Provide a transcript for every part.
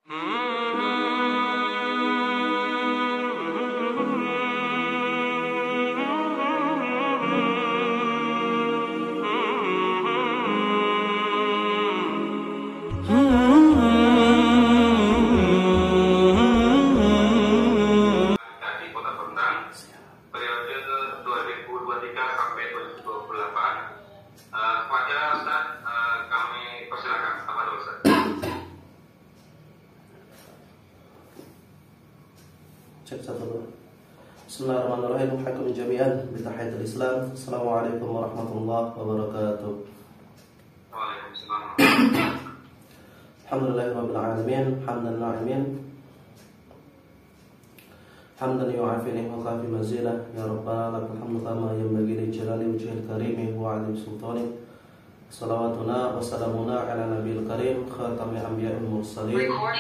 Di Kota Bontang periode 2023 sampai 2028. Kepada Ustaz, kami persilakan. Apa Ustaz? Cek satu dulu. Bismillahirrahmanirrahim. Hakum jami'an bitahiyatul Islam. Assalamualaikum warahmatullahi wabarakatuh. Waalaikumsalam. Alhamdulillahirabbil alamin, hamdan na'imin. Hamdan yu'afi ni'ma kafi mazilah. Ya Rabbana lakal hamdu kama yanbaghi li jalali wajhil karimi wa 'azim sultani. Salawatuna wa salamuna ala nabiyil karim khatamil anbiya'il mursalin wa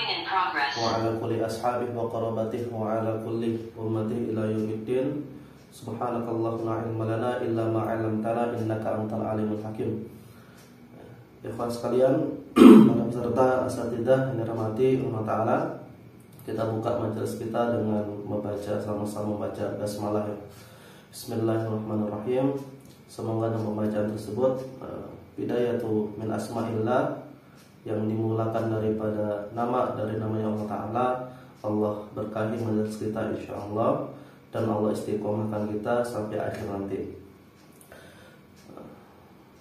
ala kulli ashabihi wa qarabatihi wa ala kulli ummatihi ila yaumiddin. Subhanakallahumma la ilma lana illa ma 'allamtana innaka antal alimul hakim. Ikhwan sekalian, para peserta asatidzah yang dirahmati Allah Ta'ala, kita buka majelis kita dengan sama-sama membaca basmalah. Bismillahirrahmanirrahim. Semoga dalam pembacaan tersebut bidayatu min asma'illah, yang dimulakan daripada nama dari namanya Allah Ta'ala, Allah berkahi majelis kita insyaallah, dan Allah istiqomahkan kita sampai akhir nanti.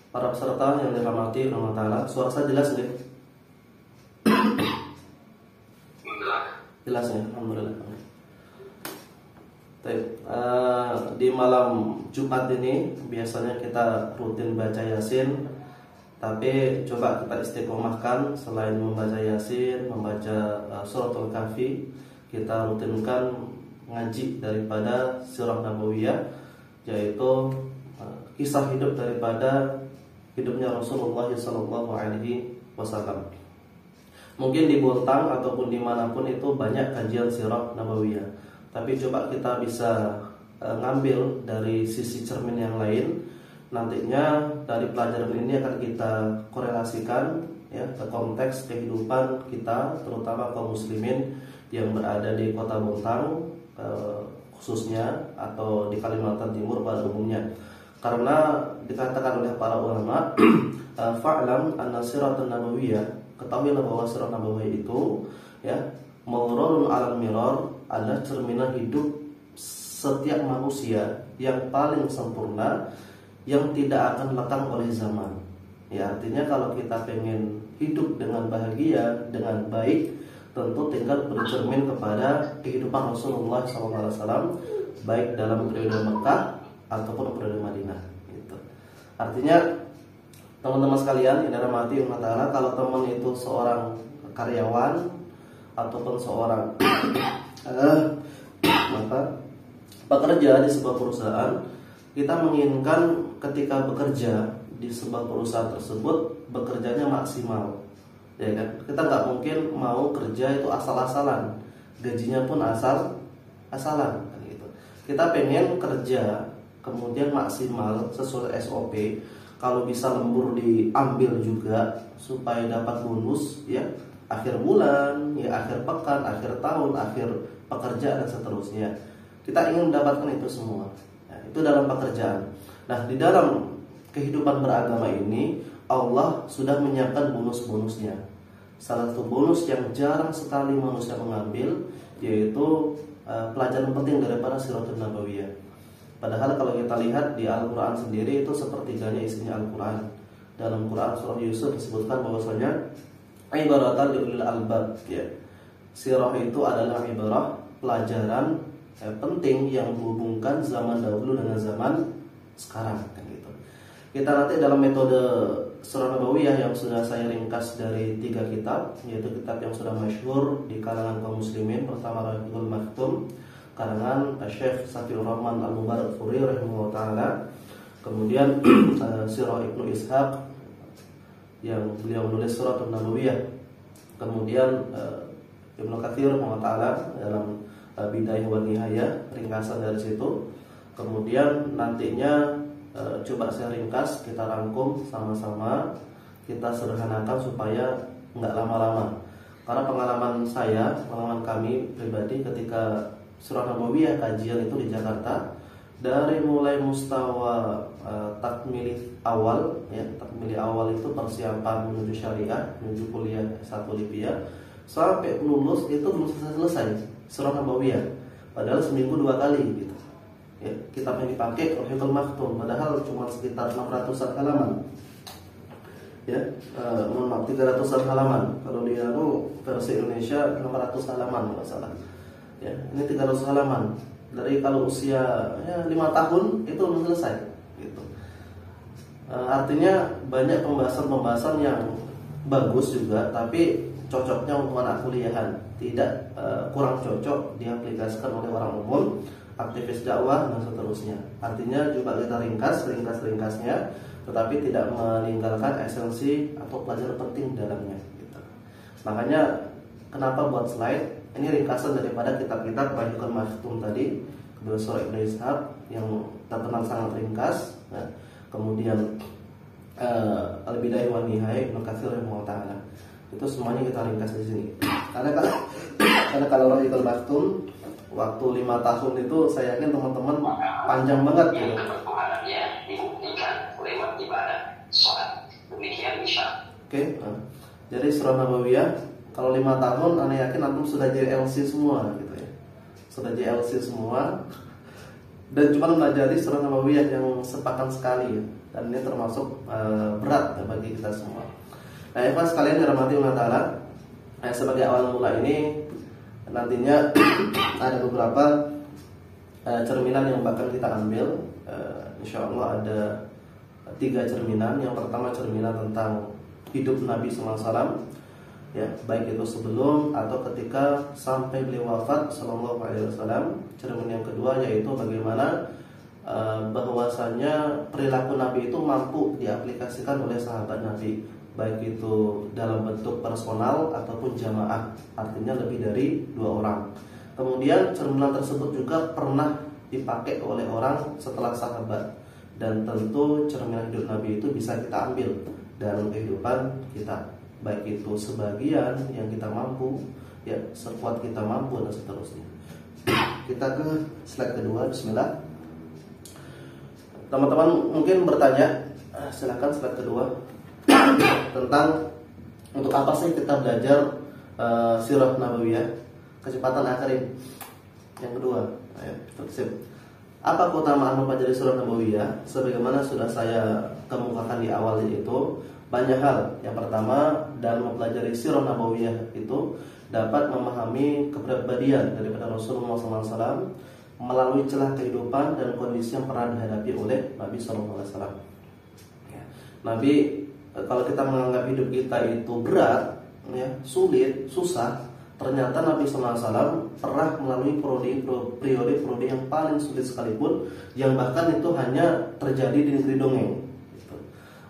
Para peserta yang dirahmati Allah Ta'ala, suara saya jelas nggak? Jelas ya, alhamdulillah. Di malam Jumat ini biasanya kita rutin baca Yasin, tapi coba kita istiqomahkan selain membaca Yasin, membaca Suratul Kahfi, kita rutinkan ngaji daripada Sirah Nabawiyah, yaitu kisah hidup daripada hidupnya Rasulullah SAW. Mungkin di Bontang ataupun dimanapun itu banyak kajian sirah nabawiyah, tapi coba kita bisa ngambil dari sisi cermin yang lain. Nantinya dari pelajaran ini akan kita korelasikan ya ke konteks kehidupan kita, terutama kaum muslimin yang berada di Kota Bontang khususnya, atau di Kalimantan Timur pada umumnya. Karena dikatakan oleh para ulama, fa'lam anna siratun nabawiyah, ketahuilah bahwa sirah nabawiyah itu ya mawrarun alal mirror, adalah cerminan hidup setiap manusia yang paling sempurna, yang tidak akan lekang oleh zaman. Ya, artinya kalau kita pengen hidup dengan bahagia, dengan baik, tentu tinggal bercermin kepada kehidupan Rasulullah SAW, baik dalam periode Mekah ataupun periode Madinah. Gitu. Artinya teman-teman sekalian yang dirahmati Allah Ta'ala, kalau teman itu seorang karyawan ataupun seorang pekerja di sebuah perusahaan, kita menginginkan ketika bekerja di sebuah perusahaan tersebut bekerjanya maksimal, ya kan? Kita nggak mungkin mau kerja itu asal-asalan, gajinya pun asal-asalan, kan gitu. Kita pengen kerja kemudian maksimal sesuai SOP. Kalau bisa lembur diambil juga supaya dapat bonus ya akhir bulan, ya akhir pekan, akhir tahun, akhir pekerjaan dan seterusnya. Kita ingin mendapatkan itu semua. Nah, itu dalam pekerjaan. Nah, di dalam kehidupan beragama ini Allah sudah menyiapkan bonus-bonusnya. Salah satu bonus yang jarang sekali manusia mengambil, yaitu pelajaran penting daripada Siratul Nabawiyah. Padahal kalau kita lihat di Al-Quran sendiri, itu sepertiganya isinya Al-Quran. Dalam Quran surah Yusuf disebutkan bahwasanya ibaratan liulil albab, ya. Sirah itu adalah ibarah, pelajaran penting yang menghubungkan zaman dahulu dengan zaman sekarang, kan gitu. Kita nanti dalam metode Sirah Nabawiyah yang sudah saya ringkas dari 3 kitab, yaitu kitab yang sudah masyhur di kalangan kaum muslimin. Pertama Rahiqul Maktum karangan Syekh Safiur Rahman Al-Mubarakfuri rahimahullah ta'ala. Kemudian Sirah Ibnu Ishaq yang beliau menulis Suratul Nabawiyah. Kemudian Ibnu Katsir rahimahullah ta'ala dalam Bidayah wa Nihayah, ringkasan dari situ. Kemudian nantinya coba saya ringkas, kita rangkum sama-sama, kita sederhanakan supaya nggak lama-lama. Karena pengalaman kami pribadi ketika Sirah Nabawiyah kajian itu di Jakarta, dari mulai mustawa takmili awal, ya, takmili awal itu persiapan menuju syariah, menuju kuliah S1 Libya, sampai lulus itu belum selesai Sirah Nabawiyah, padahal seminggu 2 kali gitu. Ya, kitab yang dipakai Rahiqul Maktum, padahal cuma sekitar 600-an halaman. Ya, mohon maaf 300-an halaman. Kalau dia versi Indonesia 600 halaman kalau salah. Ya, ini 300 halaman. Dari kalau usia 5 tahun itu belum selesai gitu. Artinya banyak pembahasan yang bagus juga, tapi cocoknya untuk anak kuliahan, tidak kurang cocok diaplikasikan oleh orang umum, aktivis dakwah dan seterusnya. Artinya juga kita ringkas-ringkasnya, tetapi tidak meninggalkan esensi atau pelajaran penting dalamnya gitu. Makanya kenapa buat slide? Ini ringkasan daripada kitab-kitab Rahiqul Maktum tadi, kedua surah Ibnu Ishaq yang terkenal sangat ringkas, ya. Kemudian Al-Bidayah wan Nihayah Ibnu Katsir rahimahullah taala. Itu semuanya kita ringkas di sini. Karena kalau Rahiqul Maktum waktu 5 tahun itu saya yakin teman-teman panjang banget gitu. Lewat ibadah sholat, demikian isya. Oke. Jadi Sirah Nabawiyah kalau 5 tahun, anda yakin antum sudah JLC semua gitu ya. Sudah JLC semua. Dan cuma mempelajari Sirah Nabawiyah yang sepakan sekali ya. Dan ini termasuk berat ya, bagi kita semua. Nah, ikhwan sekalian dirahmati Allah Ta'ala, sebagai awal mula ini nantinya ada beberapa cerminan yang bakal kita ambil. Insya Allah ada 3 cerminan. Yang pertama cerminan tentang hidup Nabi SAW, ya, baik itu sebelum atau ketika sampai beliau wafat sallallahu alaihi wasallam. Cermin yang kedua yaitu bagaimana bahwasanya perilaku Nabi itu mampu diaplikasikan oleh sahabat Nabi, baik itu dalam bentuk personal ataupun jamaah, artinya lebih dari 2 orang. Kemudian cerminan tersebut juga pernah dipakai oleh orang setelah sahabat, dan tentu cerminan hidup Nabi itu bisa kita ambil dalam kehidupan kita, baik itu sebagian yang kita mampu, ya, sekuat kita mampu dan seterusnya. Kita ke slide kedua, bismillah. Teman-teman mungkin bertanya, silakan slide kedua, tentang untuk apa sih kita belajar Sirah Nabawiyah. Kecepatan akhirin. Yang kedua, ayo, sip. Apa keutamaan mempelajari Sirah Nabawiyah? Sebagaimana sudah saya kemukakan di awal itu, banyak hal. Yang pertama, dalam mempelajari Sirah Nabawiyah itu dapat memahami kepribadian daripada Rasulullah SAW melalui celah kehidupan dan kondisi yang pernah dihadapi oleh Nabi SAW. Ya. Nabi, kalau kita menganggap hidup kita itu berat, ya, sulit, susah, ternyata Nabi SAW pernah melalui periode yang paling sulit sekalipun, yang bahkan itu hanya terjadi di negeri dongeng. Gitu.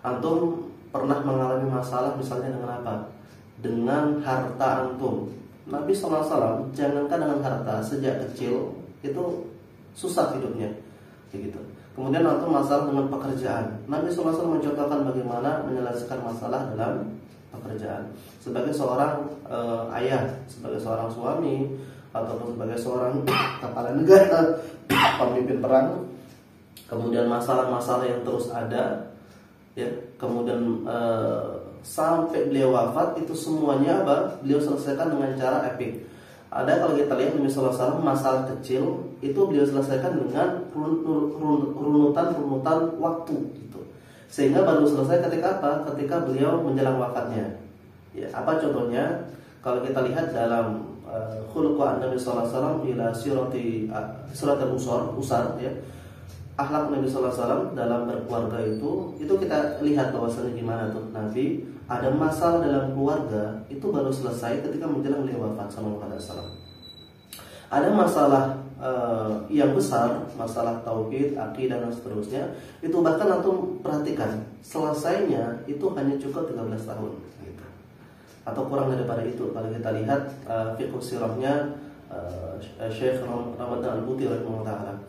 Antum pernah mengalami masalah misalnya dengan apa? Dengan harta antum. Nabi SAW jangankan dengan harta, sejak kecil itu susah hidupnya, kayak gitu. Kemudian antum masalah dengan pekerjaan. Nabi SAW mencontohkan bagaimana menyelesaikan masalah dalam pekerjaan. Sebagai seorang ayah, sebagai seorang suami, ataupun sebagai seorang kepala negara, pemimpin perang, kemudian masalah-masalah yang terus ada, ya, kemudian sampai beliau wafat itu semuanya apa? Beliau selesaikan dengan cara epik. Ada kalau kita lihat Nabi SAW masalah kecil itu beliau selesaikan dengan runutan waktu gitu. Sehingga baru selesai ketika apa? Ketika beliau menjelang wafatnya. Ya, apa contohnya? Kalau kita lihat dalam khuluqan Nabi SAW ila siratul usar, ya. Akhlak Nabi SAW dalam berkeluarga itu kita lihat bahwasanya gimana tuh Nabi ada masalah dalam keluarga itu baru selesai ketika menjelang beliau wafat sallallahu alaihi wasallam. Ada masalah yang besar, masalah tauhid, akidah dan seterusnya, itu bahkan antum perhatikan selesainya itu hanya cukup 13 tahun gitu. Atau kurang daripada itu kalau kita lihat fiqh sirahnya Syekh Ramadan Al-Buti rahimahullah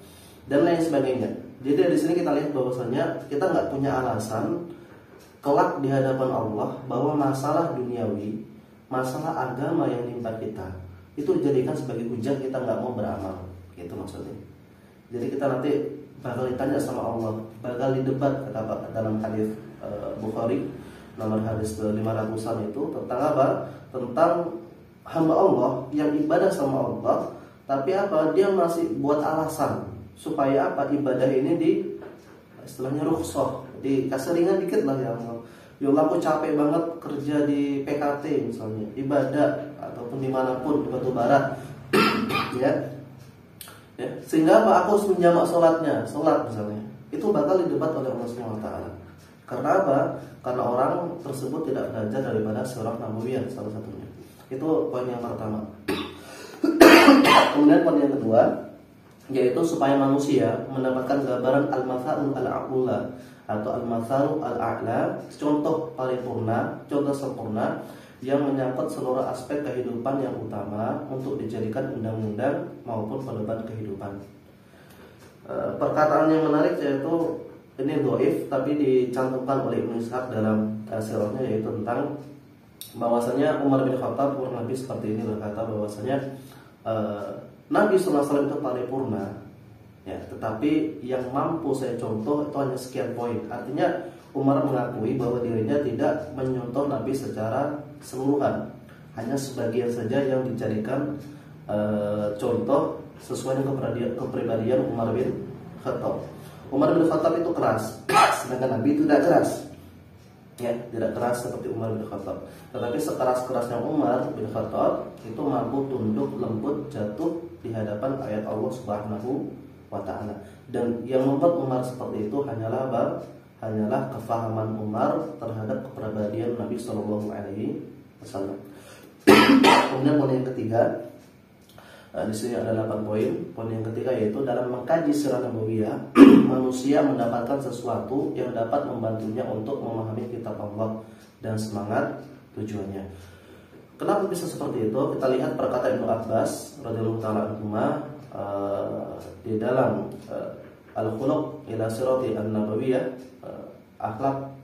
dan lain sebagainya. Jadi dari sini kita lihat bahwasanya kita nggak punya alasan kelak di hadapan Allah bahwa masalah duniawi masalah agama yang nimpa kita itu dijadikan sebagai hujah kita nggak mau beramal, gitu maksudnya. Jadi kita nanti bakal ditanya sama Allah, bakal didebat kata dalam hadis Bukhari nomor hadis 500-an itu tentang apa? Tentang hamba Allah yang ibadah sama Allah, tapi apa? Dia masih buat alasan supaya apa? Ibadah ini di istilahnya rukhsah, dikasih ringan dikit lah ya Allah. Ya Allah, aku capek banget kerja di PKT misalnya, ibadah ataupun dimanapun di batu bara, ya, sehingga apa? Aku harus menjamak sholat misalnya, itu bakal didebat oleh Allah Subhanahu Wa Taala. Karena apa? Karena orang tersebut tidak belajar daripada sirah nabawiyah salah satunya. Itu poin yang pertama. Kemudian poin yang kedua, yaitu supaya manusia mendapatkan gambaran al-mathalul al-a'la atau al-mathalul al-a'la, contoh paripurna, contoh sempurna yang menyangkut seluruh aspek kehidupan yang utama untuk dijadikan undang-undang maupun pedoman kehidupan. Perkataan yang menarik yaitu ini dhaif tapi dicantumkan oleh Ibnu Ishaq dalam sirahnya, yaitu tentang bahwasanya Umar bin Khattab kurang lebih seperti ini, berkata bahwasanya Nabi SAW itu paripurna, ya, tetapi yang mampu saya contoh itu hanya sekian poin. Artinya Umar mengakui bahwa dirinya tidak menyontoh Nabi secara keseluruhan, hanya sebagian saja yang dijadikan contoh sesuai dengan kepribadian Umar bin Khattab. Umar bin Khattab itu keras, sedangkan Nabi itu tidak keras, ya, tidak keras seperti Umar bin Khattab. Tetapi sekeras-kerasnya Umar bin Khattab itu mampu tunduk lembut jatuh di hadapan ayat Allah Subhanahu wa Ta'ala. Dan yang membuat Umar seperti itu hanyalah kefahaman Umar terhadap kepribadian Nabi Shallallahu Alaihi Wasallam. Kemudian poin yang ketiga, di sini ada 8 poin. Poin yang ketiga yaitu dalam mengkaji sirah nabawiyah, manusia mendapatkan sesuatu yang dapat membantunya untuk memahami kitab Allah dan semangat tujuannya. Kenapa bisa seperti itu? Kita lihat perkataan Ibnu Abbas radhiyallahu taala anhuma di dalam Al-Khuluq ila Sirati An-Nabawiyah, akhlak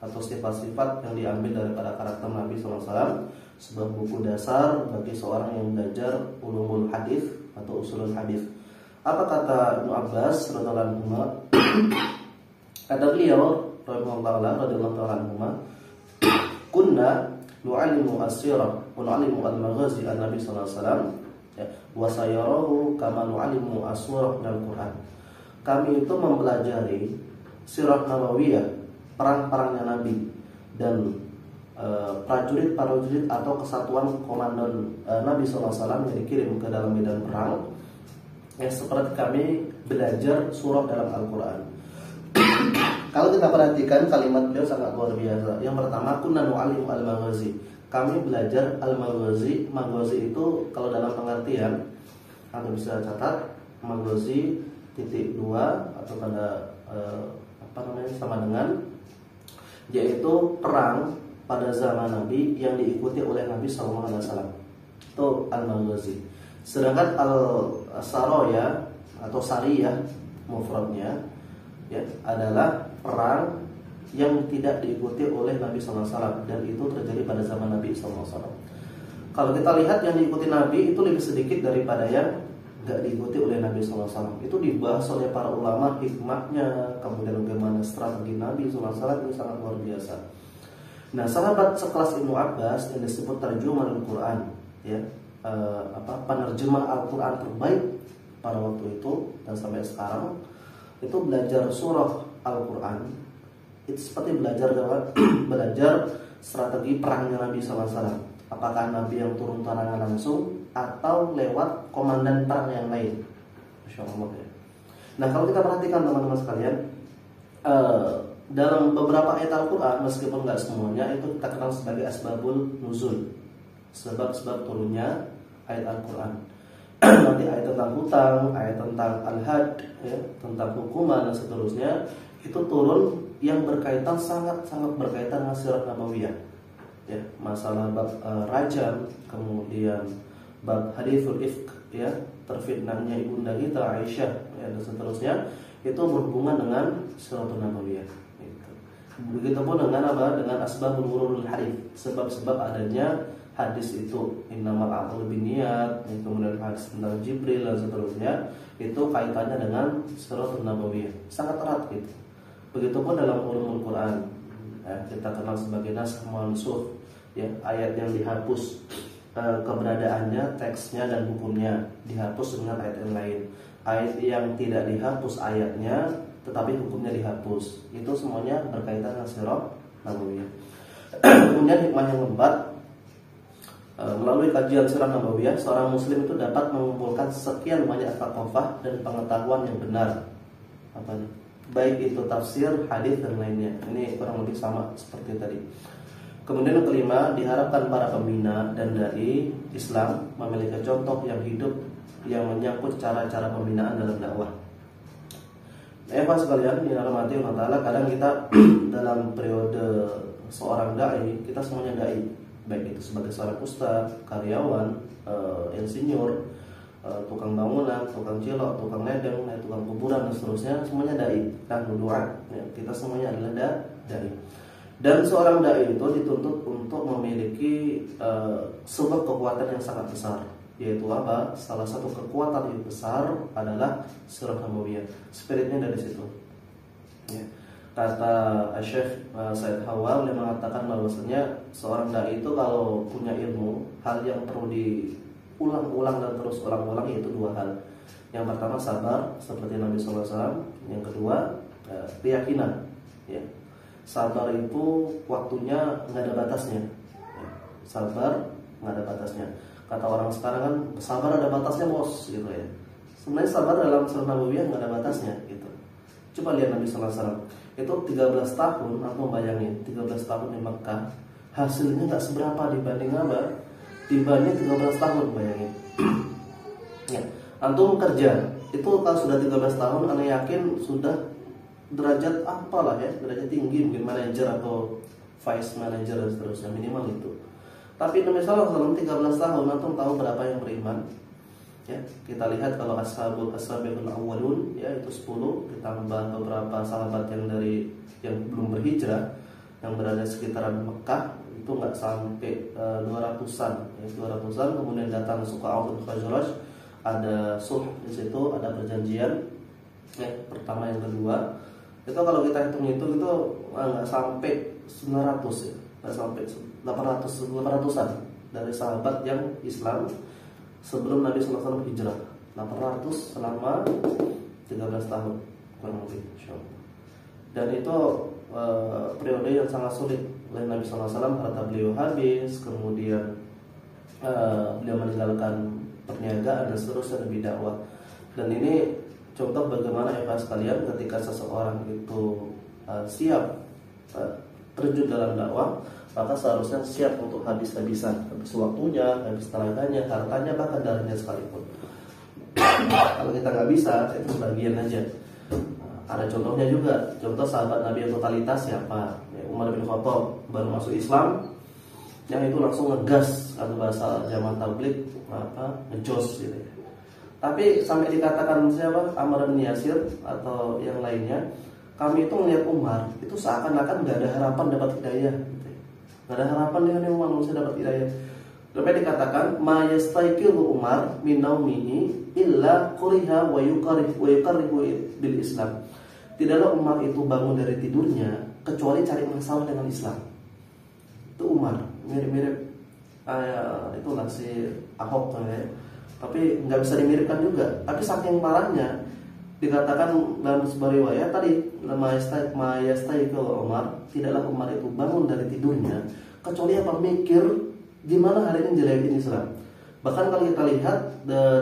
atau sifat-sifat yang diambil daripada karakter Nabi SAW, sebuah buku dasar bagi seorang yang belajar ulumul hadis atau usulul hadis. Apa kata Ibnu Abbas radhiyallahu anhuma? Kata beliau radhiyallahu taala anhuma, kunna nu'allimu as-sirah wa nu'allimu al-maghazi an-nabi sallallahu alaihi wasallam, ya, wa sayarahu kama nu'allimu as-surah minal Qur'an. Kami itu mempelajari sirah nabawiyah, perang-perangnya Nabi, dan prajurit atau kesatuan komandan Nabi SAW yang dikirim ke dalam medan perang, yang seperti kami belajar surah dalam Al-Quran. Kalau kita perhatikan kalimat beliau sangat luar biasa. Yang pertama, kunna nu'allimu al-maghazi. Kami belajar al-maghazi. Maghazi itu kalau dalam pengertian, Anda bisa catat maghazi .2 atau tanda sama dengan, yaitu perang pada zaman Nabi yang diikuti oleh Nabi SAW. Itu al-maghazi. Sedangkan al-saraya atau sariyah mufradnya, ya, adalah perang yang tidak diikuti oleh Nabi SAW, dan itu terjadi pada zaman Nabi SAW. Kalau kita lihat yang diikuti Nabi itu lebih sedikit daripada yang nggak diikuti oleh Nabi SAW. Itu dibahas oleh para ulama hikmahnya, kemudian bagaimana strategi Nabi SAW, itu sangat luar biasa. Nah, sahabat sekelas Ibnu Abbas yang disebut terjemahan Al-Quran, ya, penerjemah Al-Quran terbaik pada waktu itu dan sampai sekarang, itu belajar surah Al-Quran itu seperti belajar strategi perangnya Nabi SAW. Apakah Nabi yang turun tangan langsung atau lewat komandan perang yang lain? Masya Allah, ya. Nah, kalau kita perhatikan teman-teman sekalian, dalam beberapa ayat Al-Quran, meskipun nggak semuanya, itu kita kenal sebagai asbabul nuzul, sebab-sebab turunnya ayat Al-Quran. Nanti ayat tentang hutang, ayat tentang al-had, ya, tentang hukuman dan seterusnya, itu turun yang berkaitan, sangat berkaitan dengan sirah nabawiyah, ya, masalah bab rajam, kemudian bab hadithul ifk, ya, terfitnahnya ibunda kita Aisyah, ya, dan seterusnya, itu berhubungan dengan sirah nabawiyah. Begitupun dengan apa? Dengan asbabul wurudul hadits, sebab-sebab adanya hadis itu innamal a'malu binniyat, kemudian hadis tentang Jibril dan seterusnya, itu kaitannya dengan Siratul Nabawiyah sangat erat gitu. Begitupun dalam ulumul Quran, kita kenal sebagai naskh mansukh, ya, ayat yang dihapus keberadaannya, teksnya dan hukumnya dihapus dengan ayat yang lain. Ayat yang tidak dihapus ayatnya tetapi hukumnya dihapus, itu semuanya berkaitan dengan Siratul Nabawiyah. Kemudian hikmah yang keempat, melalui kajian Sirah Nabawiyah, seorang muslim itu dapat mengumpulkan sekian banyak thaqafah dan pengetahuan yang benar, baik itu tafsir, hadis dan lainnya. Ini kurang lebih sama seperti tadi. Kemudian yang kelima, diharapkan para pembina dan dai Islam memiliki contoh yang hidup yang menyangkut cara-cara pembinaan dalam dakwah. Pak sekalian, dirahmati Allah Ta'ala, kadang kita dalam periode seorang dai, kita semuanya dai, baik itu sebagai seorang ustaz, karyawan, insinyur, tukang bangunan, tukang cilok, tukang ledeng, tukang kuburan dan seterusnya, semuanya dai dan doa. Ya, kita semuanya adalah dai. Dan seorang dai itu dituntut untuk memiliki sebuah kekuatan yang sangat besar, yaitu apa? Salah satu kekuatan yang besar adalah Sirah Nabawiyah. Spiritnya dari situ. Ya. Kata Syekh Said Hawal yang mengatakan bahwasanya seorang dai itu kalau punya ilmu, hal yang perlu diulang-ulang dan terus ulang-ulang yaitu dua hal. Yang pertama sabar seperti Nabi SAW. Yang kedua keyakinan. Ya. Sabar itu waktunya nggak ada batasnya. Ya. Sabar nggak ada batasnya. Kata orang sekarang kan sabar ada batasnya bos, gitu ya. Sebenarnya sabar dalam Sirah Nabawiyah nggak ada batasnya, gitu. Coba lihat Nabi SAW itu 13 tahun, aku bayangin 13 tahun di Mekah, hasilnya nggak seberapa dibanding apa? Dibanding 13 tahun, bayangin. Ya, antum kerja itu kalau sudah 13 tahun, anda yakin sudah derajat apalah ya, derajat tinggi, mungkin manajer atau vice manager dan seterusnya, minimal itu. Tapi Nabi SAW 13 tahun, antum tahu berapa yang beriman? Ya, kita lihat kalau ashabul awwalun, ya itu 10, ditambah beberapa sahabat yang belum berhijrah, yang berada sekitaran Mekah, itu nggak sampai 200-an, ya, 200-an. Kemudian datang suku Aus dan Khazraj, ada sulh di situ, ada perjanjian, ya, pertama yang kedua. Itu kalau kita hitung itu nggak sampai 900 ya, nggak sampai 800-an dari sahabat yang Islam sebelum Nabi SAW hijrah. 800 selama 13 tahun kurang lebih, insyaallah. Dan itu periode yang sangat sulit oleh Nabi SAW, harta beliau habis, kemudian beliau meninggalkan perniagaan dan seterusnya demi dakwah. Dan ini contoh bagaimana ya Pak sekalian, ketika seseorang itu siap terjun dalam dakwah, maka seharusnya siap untuk habis-habisan, habis waktunya, habis tenaganya, hartanya, bahkan darahnya sekalipun. Kalau kita nggak bisa, itu sebagian aja. Ada contohnya juga, contoh sahabat Nabi yang totalitas siapa? Ya, Umar bin Khattab baru masuk Islam, yang itu langsung ngegas, atau bahasa zaman tabligh ngejos gitu ya. Tapi sampai dikatakan siapa? Ammar bin Yasir atau yang lainnya, kami itu melihat Umar itu seakan-akan nggak ada harapan dapat hidayah. Gak ada harapan dengan yang manusia dapat hidayah. Sampai dikatakan ma yastaiqilu Umar min naumihi illa quriha wa yuqarribu bil Islam. Tidaklah Umar itu bangun dari tidurnya kecuali cari masalah dengan Islam. Itu Umar, mirip-mirip itulah si Ahok ya. Tapi nggak bisa dimiripkan juga. Tapi saking parahnya, dikatakan dalam sebuah riwayat tadi, ma yastaiqilu Umar, tidaklah Umar itu bangun dari tidurnya kecuali apa, mikir gimana hari ini jelekin Islam. Bahkan kalau kita lihat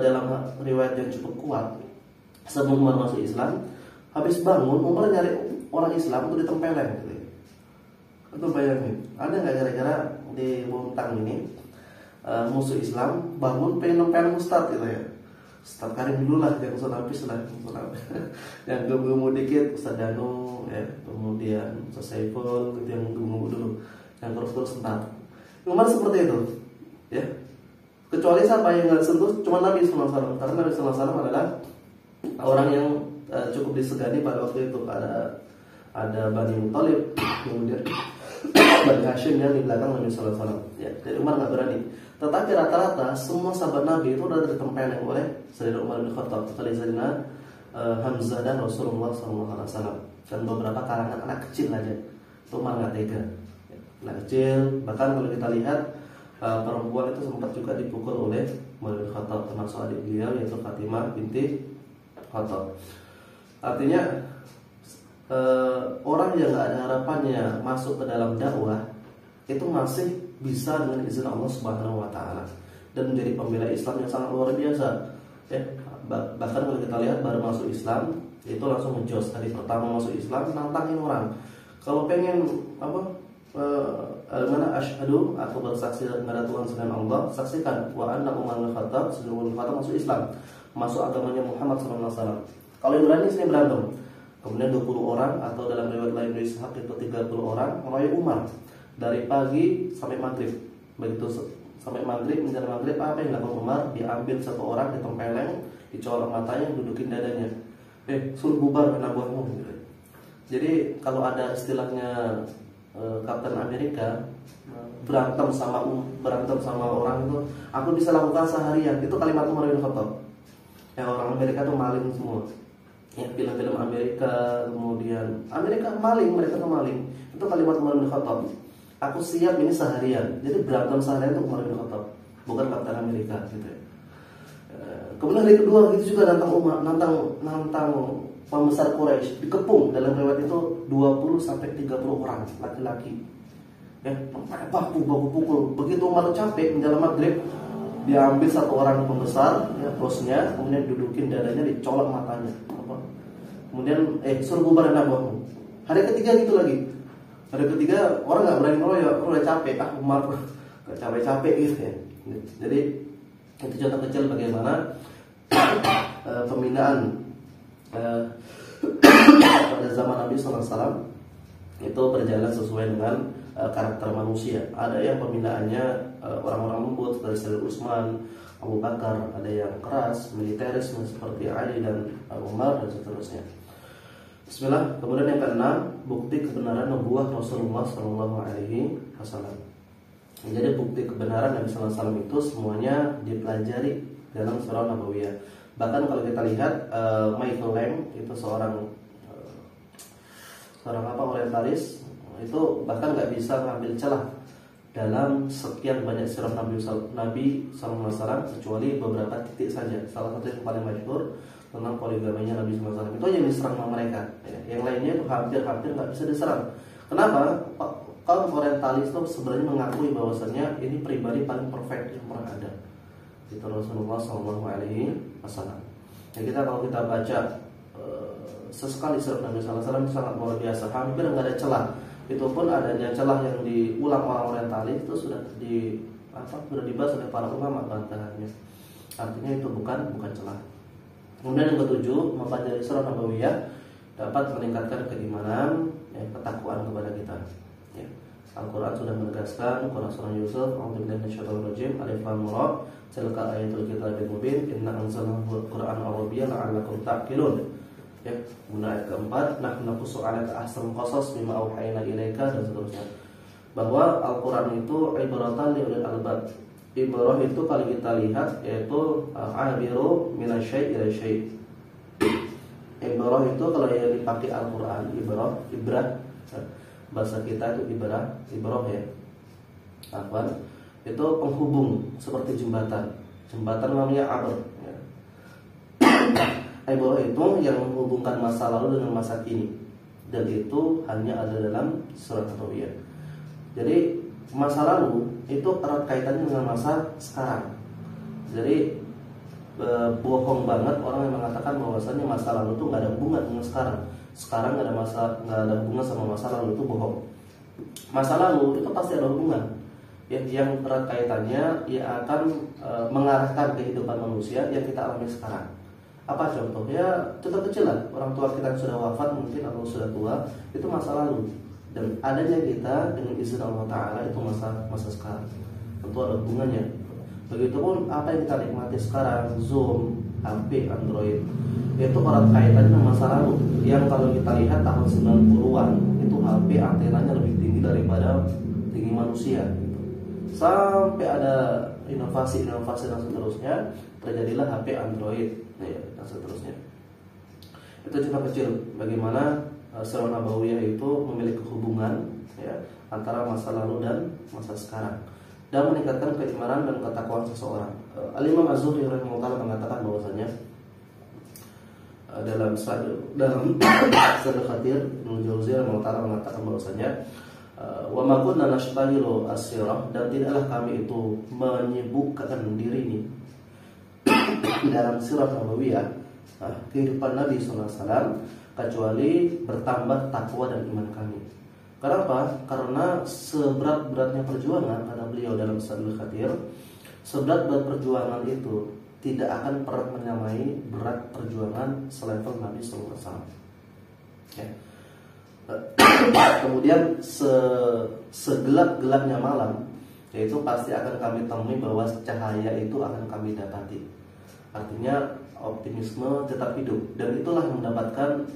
dalam riwayat yang cukup kuat, sebelum Umar masuk Islam, habis bangun Umar nyari orang Islam itu ditempelin gitu. Itu bayangin, ada nggak kira-kira di Bontang ini musuh Islam bangun pengen nempelin Ustadz gitu ya. Ustadz Karim dulu lah, yang Ustadz Hafiz lah, yang gemuk dikit Ustadz Danu ya, kemudian Ustadz Saiful gitu, yang gemuk dulu, yang terus entar. Umar seperti itu ya. Kecuali siapa yang nggak disentuh cuma Nabi SAW, karena Nabi SAW adalah orang yang cukup disegani pada waktu itu. Ada Bani Muthalib, kemudian Bani Hashim yang di belakang Nabi Sallallahu Alaihi Wasallam. Ya, jadi Umar nggak berani. Tetapi rata-rata semua sahabat Nabi itu udah ditempeleng oleh Sayyidina Umar bin Khattab, Sayyidina Hamzah dan Rasulullah Sallallahu Alaihi Wasallam. Dan beberapa kalangan anak kecil aja, itu Umar nggak tega. Ya, anak kecil, bahkan kalau kita lihat perempuan itu sempat juga dipukul oleh Umar bin Khattab, termasuk adik beliau yaitu Fatimah binti Khattab. Artinya orang yang nggak ada harapannya masuk ke dalam dakwah itu masih bisa dengan izin Allah Subhanahu Wa Taala dan menjadi pembela Islam yang sangat luar biasa. Ya, bahkan kalau kita lihat baru masuk Islam itu langsung ngejos, hari pertama masuk Islam nantangin orang. Kalau pengen mana asyhadu, aku bersaksi tidak ada Tuhan selain Allah, saksikan wa anna Umar bin Khattab, sebelum Khattab masuk Islam, masuk agamanya Muhammad sallallahu alaihi wasallam. Kalau yang berani sini berantem. Kemudian 20 orang atau dalam riwayat lain dari Ishaq itu 30 orang meroyok Umar dari pagi sampai maghrib. Begitu sampai maghrib, menjelang maghrib apa yang dilakukan Umar? Diambil satu orang, ditempeleng, dicolok matanya, dudukin dadanya. Suruh bubar anak buahmu. Jadi kalau ada istilahnya Kapten Amerika berantem sama orang itu, aku bisa lakukan seharian. Itu kalimat Umar bin Khattab. Yang orang Amerika tuh maling semua. Ya, film-film Amerika, kemudian Amerika maling, mereka tuh maling. Itu kalimat Umar bin Khattab. Aku siap ini seharian. Jadi berantem seharian itu Umar bin Khattab, bukan Kapten Amerika gitu ya. Kemudian hari kedua gitu juga nantang pembesar Quraisy, dikepung. Dalam riwayat itu 20 sampai 30 orang laki-laki. Ya, baku pukul. Begitu Umar capek menjelang maghrib, dia ambil satu orang pembesar, ya, bosnya, kemudian dudukin dadanya, dicolok matanya. Kemudian suruh bubar anak buahmu. Hari ketiga gitu lagi. Hari ketiga orang nggak berani ngeroyok, udah capek, Umar nggak capek-capek gitu ya. Jadi itu contoh kecil bagaimana pembinaan pada zaman Nabi SAW itu berjalan sesuai dengan karakter manusia. Ada yang pembinaannya orang-orang lembut seperti Sayyidina Utsman, Abu Bakar, ada yang keras, militeris seperti Ali dan Umar dan seterusnya. Bismillah. Kemudian yang keenam, bukti kebenaran nubuwah Rasulullah Sallallahu Alaihi Wasallam. Jadi bukti kebenaran Nabi Sallallahu Alaihi Wasallam itu semuanya dipelajari dalam surah Nabawiyah. Bahkan kalau kita lihat Michael Lang itu seorang orientalis, itu bahkan nggak bisa ngambil celah dalam sekian banyak sirah Nabi Sallallahu Alaihi Wasallam kecuali beberapa titik saja. Salah satu yang paling masyhur tentang poligaminya Nabi Sallallahu Alaihi Wasallam itu yang diserang sama mereka. Yang lainnya itu hampir nggak bisa diserang. Kenapa? Kaum orientalis itu sebenarnya mengakui bahwasannya ini pribadi paling perfect yang pernah ada. Itu Rasulullah Sallallahu Alaihi Wasallam. Ya, kalau kita baca sesekali sirah Nabi Sallallahu Alaihi Wasallam itu sangat luar biasa. Hampir nggak ada celah. Itu pun adanya celah yang diulang orang orientalis itu sudah dibahas oleh para ulama bantahannya. Artinya itu bukan celah. Kemudian yang ketujuh, mempelajari surah Nabawiyah dapat meningkatkan keimanan, ketakwaan kepada kita. Ya. Al-Quran sudah menegaskan, surah Yusuf, A'udzubillahi minasyaitonir rajim, Alif Lam Ra, tilka ayatul kitabil mubin, inna anzalnahu Qur'anan Arabiyyan la'allakum ta'qilun. Ya, kemudian ayat keempat, nahnu naqussu 'alaika ahsanal qasas bima auhayna ilaika dan seterusnya. Bahwa Al-Quran itu ibaratan li ulil albab. Ibrah itu kalau kita lihat yaitu abiru minasyai' ila syai'. Ibrah itu kalau yang dipakai Al-Quran, ibrah bahasa kita itu ibrah ya. Itu penghubung seperti jembatan namanya abr ya. Ibrah itu yang menghubungkan masa lalu dengan masa kini, dan itu hanya ada dalam surah Nabawiyah. Jadi masa lalu itu erat kaitannya dengan masa sekarang. Jadi bohong banget orang yang mengatakan bahwasannya masa lalu itu nggak ada hubungan dengan sekarang. Sekarang nggak ada hubungan sama masa lalu, itu bohong. Masa lalu itu pasti ada hubungan. Yang erat kaitannya ia akan mengarahkan kehidupan manusia yang kita alami sekarang. Apa contohnya? Contoh kecil lah, orang tua kita yang sudah wafat mungkin atau sudah tua, itu masa lalu. Dan adanya kita dengan izin Allah Ta'ala itu masa sekarang. Tentu ada hubungannya. Begitupun apa yang kita nikmati sekarang, Zoom, HP, Android, itu erat kaitannya dengan masa lalu. Yang kalau kita lihat tahun 90-an itu HP antenanya lebih tinggi daripada tinggi manusia gitu. Sampai ada inovasi-inovasi dan seterusnya, terjadilah HP Android ya, dan seterusnya. Itu cerita kecil bagaimana Sirah Nabawiyah itu memiliki hubungan ya, antara masa lalu dan masa sekarang, dan meningkatkan keimanan dan ketakwaan seseorang. Al-Imam Az-Zuhri rahimahullah mengatakan bahwasanya dalam Sadul Khatir, Ibnu Jauzi rahimahullah mengatakan bahwasanya wa ma kunna nashtahilu as-sirah, dan tidaklah kami itu menyibukkan diri ini dalam sirah Nabawiyah, kehidupan Nabi SAW, kecuali bertambah takwa dan iman kami. Kenapa? Karena seberat-beratnya perjuangan, kata beliau dalam Sadul Khatir, seberat-berat perjuangan itu tidak akan pernah menyamai berat perjuangan selevel Nabi SAW. Ya. Kemudian segelap-gelapnya malam, yaitu pasti akan kami temui bahwa cahaya itu akan kami dapati. Artinya optimisme tetap hidup, dan itulah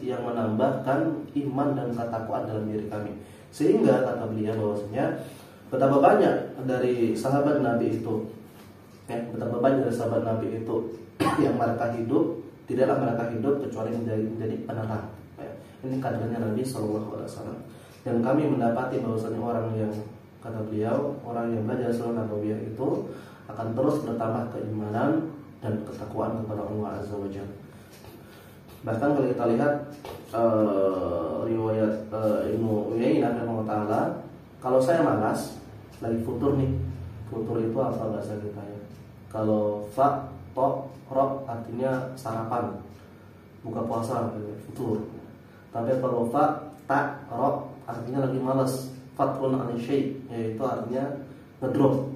yang menambahkan iman dan ketakwaan dalam diri kami. Sehingga kata beliau bahwasanya betapa banyak dari sahabat Nabi itu, betapa banyak dari sahabat Nabi itu yang mereka hidup, tidaklah mereka hidup kecuali menjadi penerang. Ini kadernya Nabi SAW. Dan kami mendapati bahwasanya orang yang, kata beliau, orang yang belajar Sirah Nabawiyah itu akan terus bertambah keimanan dan ketakwaan kepada Allah Azza wa Jalla. Bahkan kalau kita lihat riwayat Ibnu Uyainah rahimahullah, kalau saya malas lagi futur nih, futur itu apa bahasa kita ya? Kalau fa, to, ro artinya sarapan, buka puasa, futur. Tapi kalau fa, ta, ro artinya lagi malas, fatrun an syai, yaitu artinya ngedrop.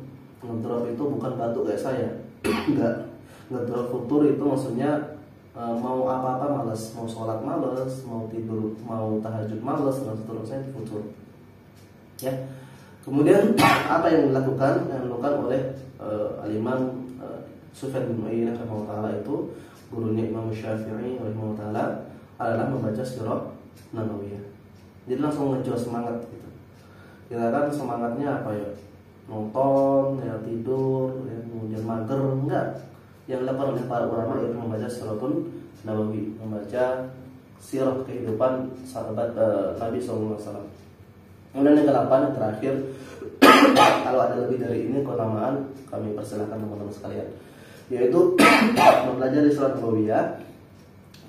Ngedrop itu bukan batu kayak saya, enggak. Ngedrop futur itu maksudnya mau apa-apa malas, mau sholat malas, mau tidur, mau tahajud malas, dan seterusnya itu futur. Ya. Kemudian apa yang dilakukan oleh Al-Imam Sufyan bin Uyainah rahimahullah itu, gurunya Imam Syafi'i rahimahullah, adalah membaca Sirah Nabawiyah. Jadi langsung ngejos semangat gitu. Kita kan semangatnya apa ya? Nonton, ya tidur, ya kemudian mager, enggak. Yang dilakukan oleh para ulama itu membaca Siratul Nabawi, membaca sirah kehidupan sahabat Nabi SAW. Kemudian yang ke-8, yang terakhir, kalau ada lebih dari ini keutamaan, kami persilahkan teman-teman sekalian, yaitu mempelajari Sirah Nabawiyah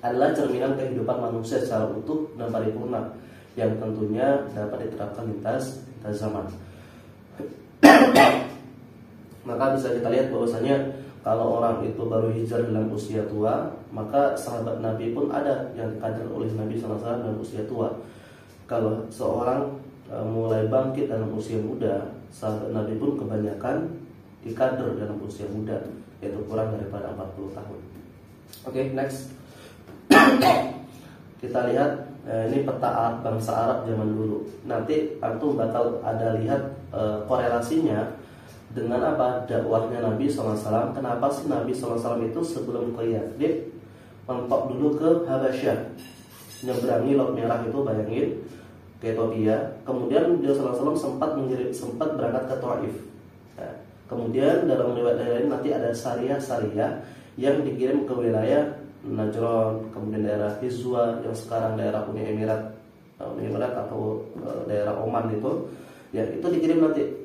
adalah cerminan kehidupan manusia secara utuh dan paripurna, yang tentunya dapat diterapkan lintas zaman. Maka bisa kita lihat bahwasanya kalau orang itu baru hijrah dalam usia tua, maka sahabat Nabi pun ada yang dikader oleh Nabi SAW dalam usia tua. Kalau seorang mulai bangkit dalam usia muda, sahabat Nabi pun kebanyakan dikader dalam usia muda, yaitu kurang daripada 40 tahun. Oke, next. Kita lihat ini peta bangsa Arab zaman dulu. Nanti antum bakal ada lihat korelasinya dengan apa dakwahnya Nabi SAW. Kenapa sih Nabi SAW itu sebelum ke Yathrib mentok dulu ke Habasyah, nyeberangi Laut Merah itu, bayangin, ke Ethiopia. Kemudian Nabi SAW sempat berangkat ke Taif. Nah, kemudian dalam riwayat lain nanti ada Sariyah yang dikirim ke wilayah Najran, kemudian daerah Hizwa yang sekarang daerah Uni Emirat atau daerah Oman itu, ya itu dikirim nanti.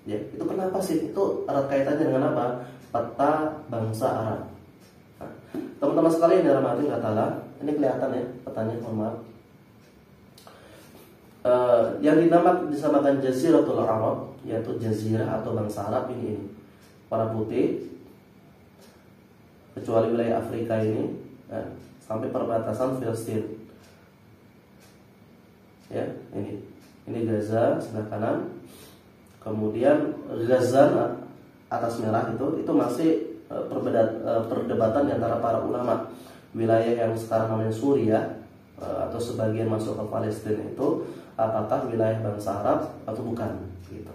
Ya, itu kenapa sih? Itu erat kaitannya dengan apa? Peta bangsa Arab. Nah, teman-teman sekalian dalam hati katalah, ini kelihatan ya petanya, mohon maaf. Yang disamakan Jaziratul Arab, yaitu jazirah atau bangsa Arab ini para putih, kecuali wilayah Afrika ini, sampai perbatasan Filistin. Ya, ini Gaza sebelah kanan. Kemudian Gaza atas merah itu masih perdebatan antara para ulama. Wilayah yang sekarang namanya Suriah atau sebagian masuk ke Palestina itu apakah wilayah bangsa Arab atau bukan gitu.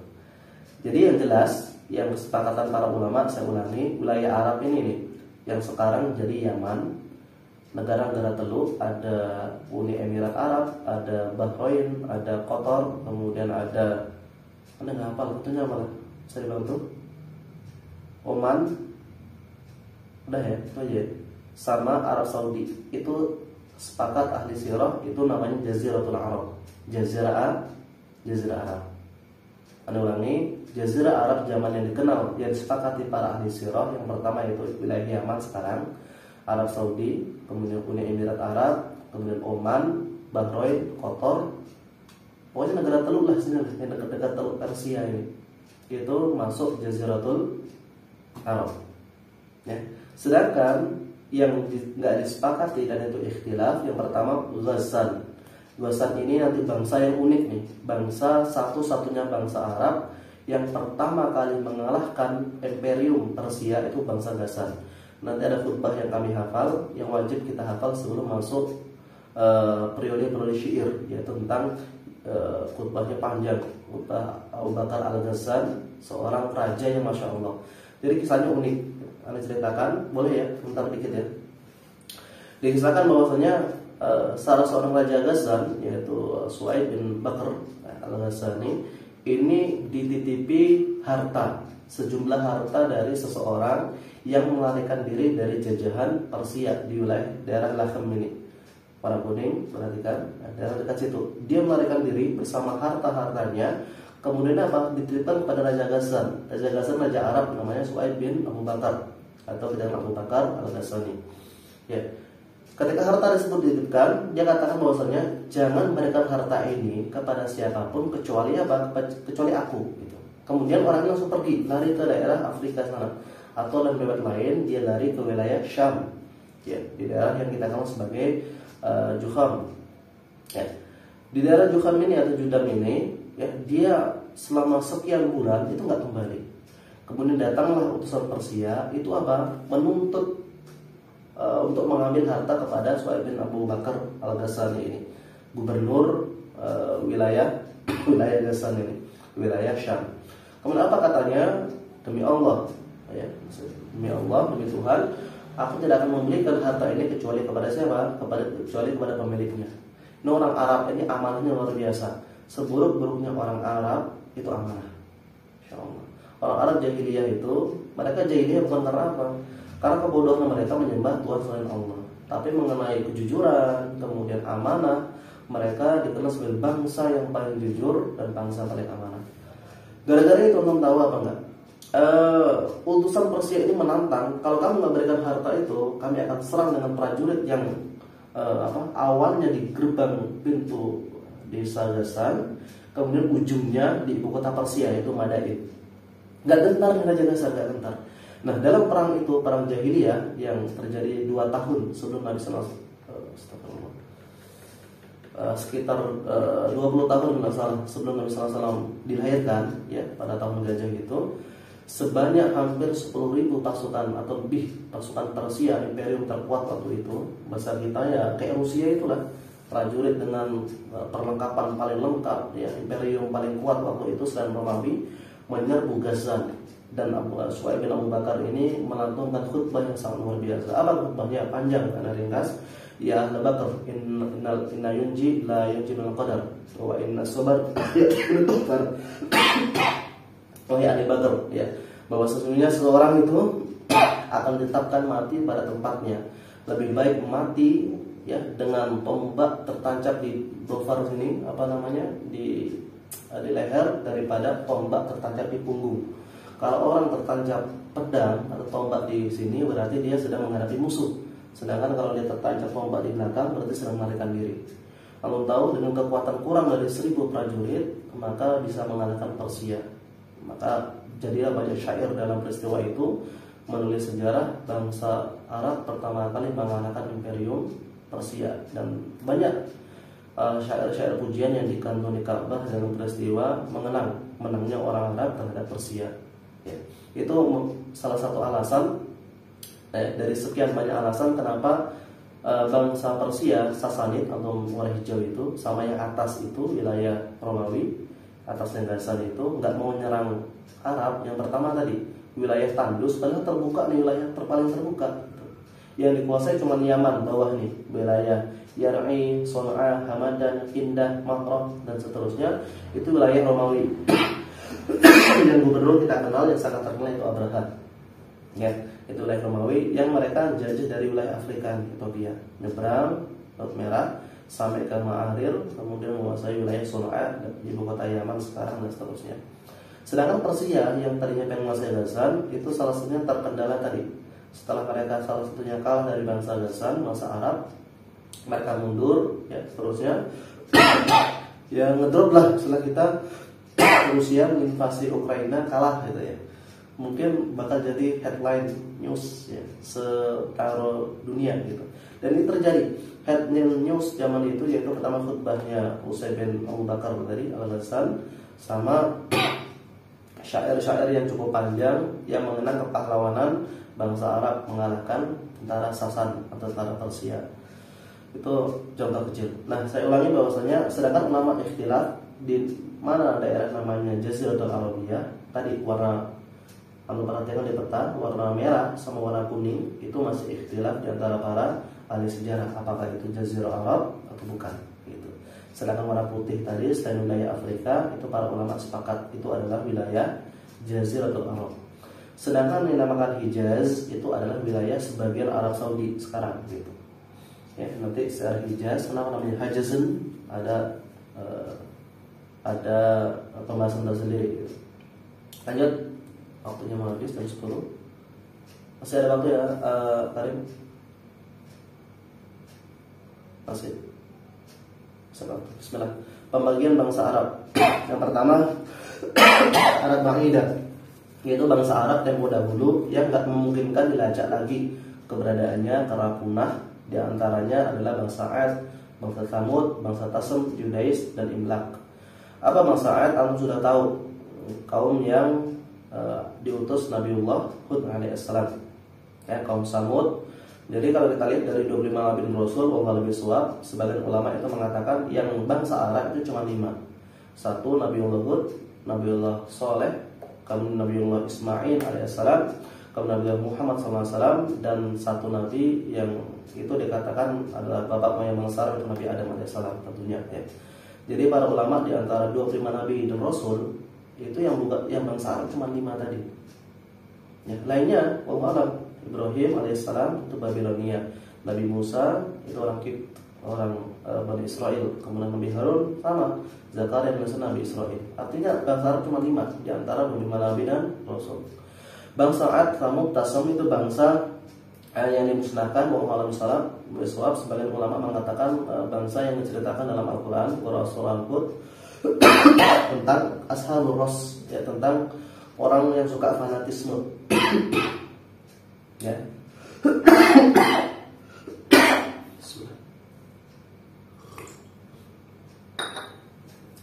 Jadi yang jelas, yang kesepakatan para ulama, saya ulangi, wilayah Arab ini nih yang sekarang jadi Yaman, negara-negara Teluk, ada Uni Emirat Arab, ada Bahrain, ada Qatar, kemudian ada Anda nggak hafal, tentunya apa? Saya bantu. Oman, udah ya, itu aja. Sama Arab Saudi itu sepakat ahli sirah itu namanya Jaziratul Arab. Jazirah Arab. Anda ulangi, Jazirah Arab zaman yang dikenal, yang disepakati para ahli sirah, yang pertama itu wilayah Yaman sekarang, Arab Saudi, kemudian Uni Emirat Arab, kemudian Oman, Bahrain, Qatar. Pokoknya negara teluk lah sini, yang dekat-dekat teluk Persia ini, itu masuk Jaziratul Arab. Ya. Sedangkan yang nggak disepakati dan itu ikhtilaf, yang pertama Ghassan. Ghassan ini nanti bangsa yang unik nih, bangsa satu-satunya bangsa Arab yang pertama kali mengalahkan Imperium Persia itu bangsa Ghassan. Nanti ada khutbah yang kami hafal, yang wajib kita hafal sebelum masuk periode syair, yaitu tentang khutbahnya panjang, khutbah Abu Bakar Al-Ghassan, seorang raja yang masya Allah. Jadi kisahnya unik. Anda ceritakan, boleh ya, bentar dikit ya. Dikisahkan bahwasanya salah seorang raja Ghassan, yaitu Su'aib bin Bakr Al-Ghassani, ini dititipi harta, sejumlah harta dari seseorang yang melarikan diri dari jajahan Persia di wilayah daerah Lakhem ini. Para kuning, perhatikan, daerah dekat situ. Dia melarikan diri bersama harta-hartanya. Kemudian apa? Dititipkan kepada Raja Ghassan. Raja Ghassan, Raja Arab, namanya Su'aib bin Abu Bakar atau dengan Abu Bakar Al-Ghassani. Ya. Ketika harta tersebut dititipkan, dia katakan bahwasanya jangan berikan harta ini kepada siapapun kecuali apa? Kecuali aku. Gitu. Kemudian orangnya langsung pergi, lari ke daerah Afrika sana, atau dalam riwayat lain dia lari ke wilayah Syam, ya, di daerah yang kita kenal sebagai Juham. Ya. Di daerah Juham ini atau Judam ini, ya, dia selama sekian bulan itu nggak kembali. Kemudian datanglah utusan Persia, itu apa? Menuntut untuk mengambil harta kepada Su'aib bin Abu Bakar Al-Ghassani ini, gubernur wilayah Ghassan ini, wilayah Syam. Kemudian apa katanya? Demi Allah, ya, demi Allah, demi Tuhan, aku tidak akan memberikan harta ini kecuali kepada siapa? Kecuali kepada pemiliknya. Ini orang Arab ini amanahnya luar biasa. Seburuk-buruknya orang Arab itu amanah. Insyaallah. Orang Arab jahiliyah itu, mereka jahiliyah bukan karena apa? Karena kebodohan mereka menyembah Tuhan selain Allah. Tapi mengenai kejujuran, kemudian amanah, mereka dikenal sebagai bangsa yang paling jujur dan bangsa paling amanah. Gara-gara itu, teman tahu apa enggak? Utusan Persia ini menantang, kalau kamu nggak berikan harta itu, kami akan serang dengan prajurit yang awalnya di gerbang pintu desa Ghassan, kemudian ujungnya di ibu kota Persia yaitu Madain. Nggak gentar Raja Ghassan, nggak gentar. Nah, dalam perang itu, perang jahiliyah yang terjadi 2 tahun sebelum Nabi Sallallahu sekitar 20 tahun sebelum Nabi Sallallahu Alaihi Wasallam dilahirkan, ya, pada tahun gajah itu, sebanyak hampir 10.000 pasukan atau lebih pasukan Persia, imperium terkuat waktu itu, besar kita ya kayak Rusia itulah, prajurit dengan perlengkapan paling lengkap, ya, imperium paling kuat waktu itu selain Romawi, menyerbu Ghassan. Dan Su'aib bin Abu Bakar ini melantunkan khutbah yang sangat luar biasa. Apa khutbahnya? Panjang, karena ringkas. Ya Ahla Bakar, inna yunji la yunji min qadar, wa inna sabar yunji min qadar. Wahai Ahli Bakar, ya, bahwa sesungguhnya seseorang itu akan ditetapkan mati pada tempatnya. Lebih baik mati, ya, dengan tombak tertancap di dhofar sini, di leher, daripada tombak tertancap di punggung. Kalau orang tertancap pedang atau tombak di sini, berarti dia sedang menghadapi musuh. Sedangkan kalau dia tertancap tombak di belakang, berarti sedang melarikan diri. Kalau tahu dengan kekuatan kurang dari 1.000 prajurit, maka bisa mengalahkan Persia. Maka jadilah banyak syair dalam peristiwa itu menulis sejarah bangsa Arab pertama kali mengalahkan Imperium Persia, dan banyak syair-syair pujian yang dikandung di Ka'bah dalam peristiwa menangnya orang Arab terhadap Persia. Ya, itu salah satu alasan dari sekian banyak alasan kenapa bangsa Persia, Sasanid atau warna hijau itu, sama yang atas itu wilayah Romawi, atas yang Ghassan itu nggak mau menyerang Arab. Yang pertama tadi wilayah Tandus, padahal terbuka nih, wilayah paling terbuka. Yang dikuasai cuma Yaman bawah nih, wilayah Yar'i, Son'a, Hamadan, Indah, Mahrah dan seterusnya itu wilayah Romawi. yang gubernur kita kenal yang sangat terkenal itu Abraha. Ya, itu wilayah Romawi yang mereka jajah dari wilayah Afrika, Ethiopia, nyebrang Laut Merah sampai ke Ma'arir, kemudian menguasai wilayah Son'a, ibu kota Yaman sekarang dan seterusnya. Sedangkan Persia yang tadinya pengen menguasai Ghassan itu salah satunya terkendala tadi. Setelah mereka salah satunya kalah dari bangsa Ghassan, bangsa Arab, mereka mundur, ya seterusnya. Ya ngedrop lah setelah kita Rusia menginvasi Ukraina, kalah gitu ya. Mungkin bakal jadi headline news ya setaro dunia gitu. Dan ini terjadi. Headline news zaman itu yaitu pertama khutbahnya Utsai bin Abu Bakar tadi Al-Ghassan, sama syair-syair yang cukup panjang yang mengenang kepahlawanan bangsa Arab mengalahkan tentara Sasan atau tentara Persia. Itu contoh kecil. Nah, saya ulangi bahwasanya sedangkan ulama ikhtilaf di mana daerah namanya Jaziratul Arabiyah, tadi warna kalau perhatikan di peta warna merah sama warna kuning itu masih ikhtilaf di antara para ahli sejarah apakah itu Jazirah Arab atau bukan gitu. Sedangkan warna putih tadi selain wilayah Afrika itu para ulama sepakat itu adalah wilayah Jaziratul Arab. Sedangkan yang dinamakan Hijaz itu adalah wilayah sebagian Arab Saudi sekarang gitu. Ya, nanti secara Hijaz kenapa namanya Hajazun ada pembahasan tersendiri gitu. Lanjut, waktunya mau habis jam 10. Masih ada waktu ya, Karim? Masih. Bismillah. Pembagian bangsa Arab. Yang pertama Arab Ba'idah, yaitu bangsa Arab tempo dahulu yang gak memungkinkan dilacak lagi keberadaannya karena punah. Di antaranya adalah bangsa Ad, bangsa Thamud, bangsa Tasem, Judais, dan Imlak. Apa bangsa Ad? Kamu sudah tahu, kaum yang diutus Nabiullah Hud alaihissalam, ya, kaum Samud. Jadi kalau kita lihat dari 25 Nabi dan Rasul, Allah lebih suap, sebagian ulama itu mengatakan yang bangsa Arab itu cuma 5. Satu Nabiullah Hud, Nabiullah Soleh, kemudian Nabiullah Ismail alaihissalam, kemudian Nabiullah Muhammad SAW, dan satu Nabi yang itu dikatakan adalah bapak moyang bangsa itu Nabi Adam alaihissalam tentunya. Ya. Jadi para ulama di antara 25 Nabi dan Rasul itu yang bangsa Arab cuma 5 tadi. Ya, lainnya Allah Ibrahim alaihissalam itu Babilonia, Nabi Musa itu orang Kipt, orang Bani Israel, kemudian Nabi Harun sama Zakaria dan Nabi Israel. Artinya bangsa Arab cuma 5 di antara 25 Nabi dan Rasul. Bangsa Ad, Thamud, Tasam itu bangsa yang dimusnahkan. Wallahu a'lam bishawab. Sebagian ulama mengatakan bangsa yang diceritakan dalam Al-Quran, surah Al-Hud tentang Ashabul Ras, ya, tentang orang yang suka fanatisme. Ya.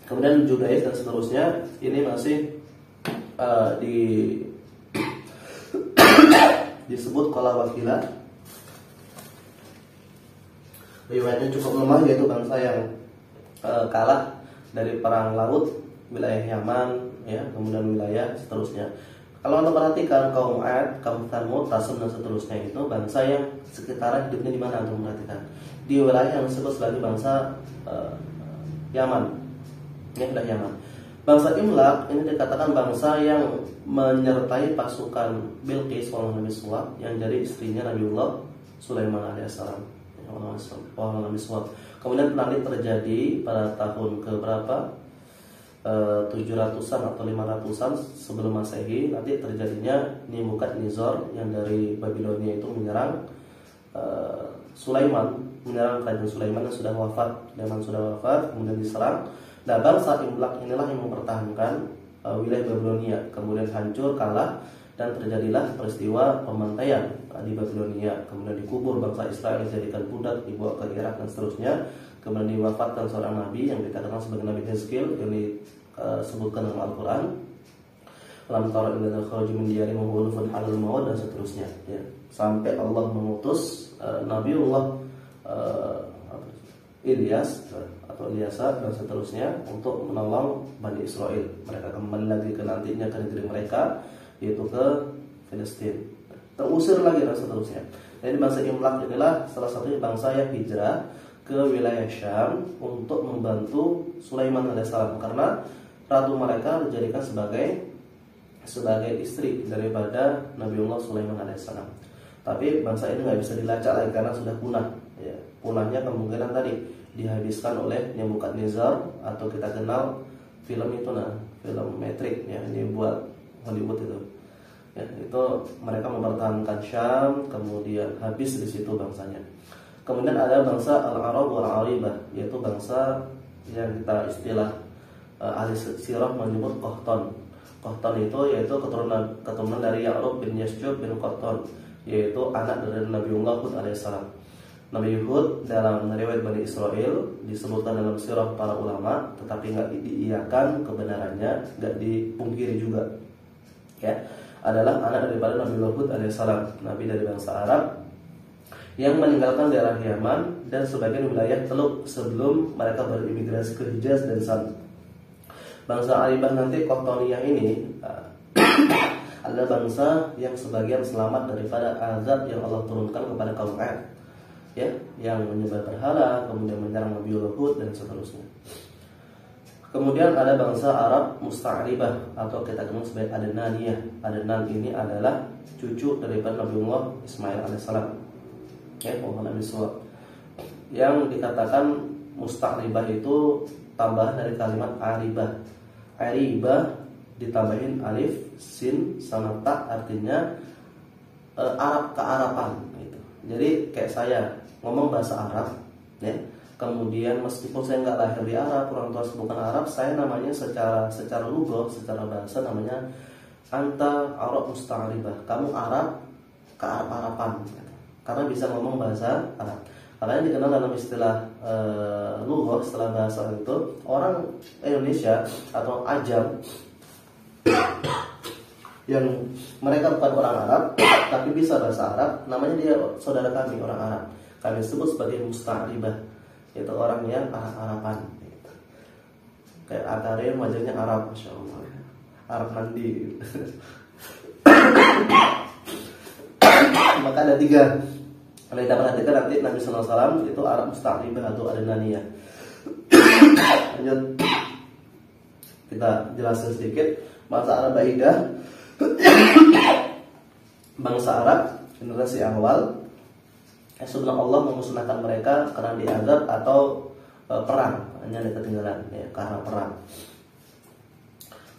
Kemudian Judais dan seterusnya ini masih disebut qala wakilah. Riwayatnya cukup lemah, yaitu bangsa yang kalah dari perang laut, wilayah Yaman, ya, kemudian wilayah seterusnya. Kalau Anda perhatikan kaum Ad, kaum Thamud, Tasem dan seterusnya itu bangsa yang sekitaran hidupnya di mana Anda perhatikan? Di wilayah yang disebut sebagai bangsa Yaman. Ini adalah Yaman. Bangsa Imlak ini dikatakan bangsa yang menyertai pasukan Bilqis Nabi Suwab yang jadi istrinya Nabiullah Sulaiman alaihissalam. Nabi Suwab. Kemudian nanti terjadi pada tahun keberapa? 700-an atau 500-an sebelum Masehi, nanti terjadinya Nebukadnezar yang dari Babilonia itu menyerang Sulaiman, menyerang kerajaan Sulaiman yang sudah wafat, kemudian diserang. Nah, bangsa Imlak inilah yang mempertahankan wilayah Babilonia, kemudian hancur, kalah, dan terjadilah peristiwa pembantaian di Babilonia. Kemudian dikubur bangsa Israel, dijadikan budak, dibawa ke Irak dan seterusnya. Kemudian diwafatkan seorang nabi yang dikatakan sebagai Nabi Hezkiel yang disebutkan dalam Al-Quran, dalam Taurat dan kharaju min diyarihim ghulufun halal maut dan seterusnya, ya. Sampai Allah mengutus Nabiullah Ilyas atau Ilyasa dan seterusnya untuk menolong Bani Israel. Mereka kembali lagi ke nantinya ke negeri mereka, yaitu ke Filistin, terusir lagi dan seterusnya. Jadi bangsa Imlak inilah salah satu bangsa yang hijrah ke wilayah Syam untuk membantu Sulaiman alaihissalam, karena ratu mereka dijadikan sebagai sebagai istri daripada Nabiullah Sulaiman alaihissalam. Tapi bangsa ini nggak bisa dilacak lagi karena sudah punah. Ya, punahnya kemungkinan tadi dihabiskan oleh Nebukadnezar, atau kita kenal film itu film Matrix ya, ini buat Hollywood itu. Ya, itu mereka mempertahankan Syam, kemudian habis di situ bangsanya. Kemudian ada bangsa Al-Arab wal Aribah, yaitu bangsa yang kita istilah ahli sirah menyebut Qahtan. Qahtan itu yaitu keturunan dari Ya'rub bin Yasjub bin Qahtan, yaitu anak dari Nabiullah Hud alaihissalam. Nabi Hud dalam riwayat Bani Israel disebutkan dalam sirah para ulama, tetapi nggak diiyakan kebenarannya, nggak dipungkiri juga. Ya, adalah anak daripada Nabi Hud alaihissalam, nabi dari bangsa Arab yang meninggalkan daerah Yaman dan sebagian wilayah Teluk sebelum mereka berimigrasi ke Hijaz dan Sam. Bangsa Aribah nanti Qahtaniyah ini adalah bangsa yang sebagian selamat daripada azab yang Allah turunkan kepada kaum Ad, ya, yang menyembah berhala, kemudian menyerang Nabi Hud dan seterusnya. Kemudian ada bangsa Arab Musta'ribah atau kita kenal sebagai Adnaniyah. Adnan ini adalah cucu daripada Nabiullah Ismail alaihissalam. Ya, Nabi Suwab. Yang dikatakan Musta'ribah itu tambahan dari kalimat Aribah. Aribah ditambahin alif, sin, sama ta, artinya Arab kearapan gitu. Jadi kayak saya ngomong bahasa Arab, ya. Kemudian meskipun saya nggak lahir di Arab, orang tua saya bukan Arab, saya namanya secara lughah, secara bahasa namanya anta Arab Musta'ribah. Kamu Arab kearab-arapan. Gitu. Karena bisa ngomong bahasa Arab. Karena yang dikenal dalam istilah lughah, istilah bahasa itu orang Indonesia atau Ajam yang mereka bukan orang Arab tapi bisa bahasa Arab, namanya dia saudara kami orang Arab. Kami sebut sebagai Musta'ribah, itu orang yang Arab-Araban. Kayak Akarim wajahnya Arab, masya Allah, Arab mandi. Maka ada tiga. Kalau kita perhatikan nanti Nabi SAW itu Arab Musta'ribah atau Adnaniyah. Lanjut, kita jelaskan sedikit. Bangsa Arab Baidah, bangsa Arab generasi awal sebelum Allah memusnahkan mereka karena diazab atau perang, hanya ada ketinggalan ya, karena perang,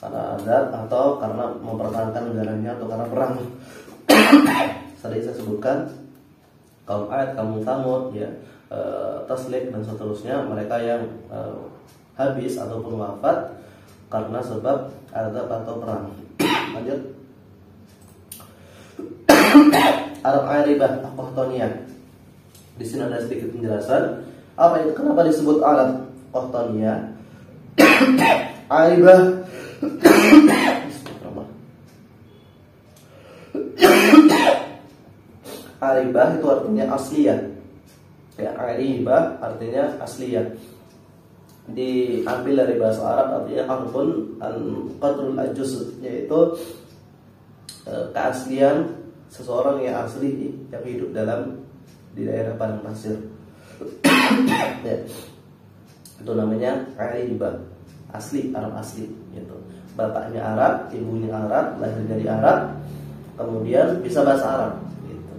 karena azab atau karena mempertahankan negaranya atau karena perang. Tadi saya sebutkan kaum Ad, kaum Thamud, ya, Taslik dan seterusnya, mereka yang habis ataupun wafat karena sebab azab atau perang. Lanjut, Arab Aribah Qahtaniyah. Di sini ada sedikit penjelasan apa itu, kenapa disebut Arab Qahtaniyah. Aribah Aribah itu artinya asliyah. Ya, Aribah artinya asliyah. Diambil dari bahasa Arab artinya arbun al-qadrul ajuz, yaitu keaslian seseorang yang asli yang hidup di daerah padang pasir. Ya. Itu namanya Aribah, asli, Arab asli gitu. Bapaknya Arab, ibunya Arab, lahir dari Arab, kemudian bisa bahasa Arab gitu.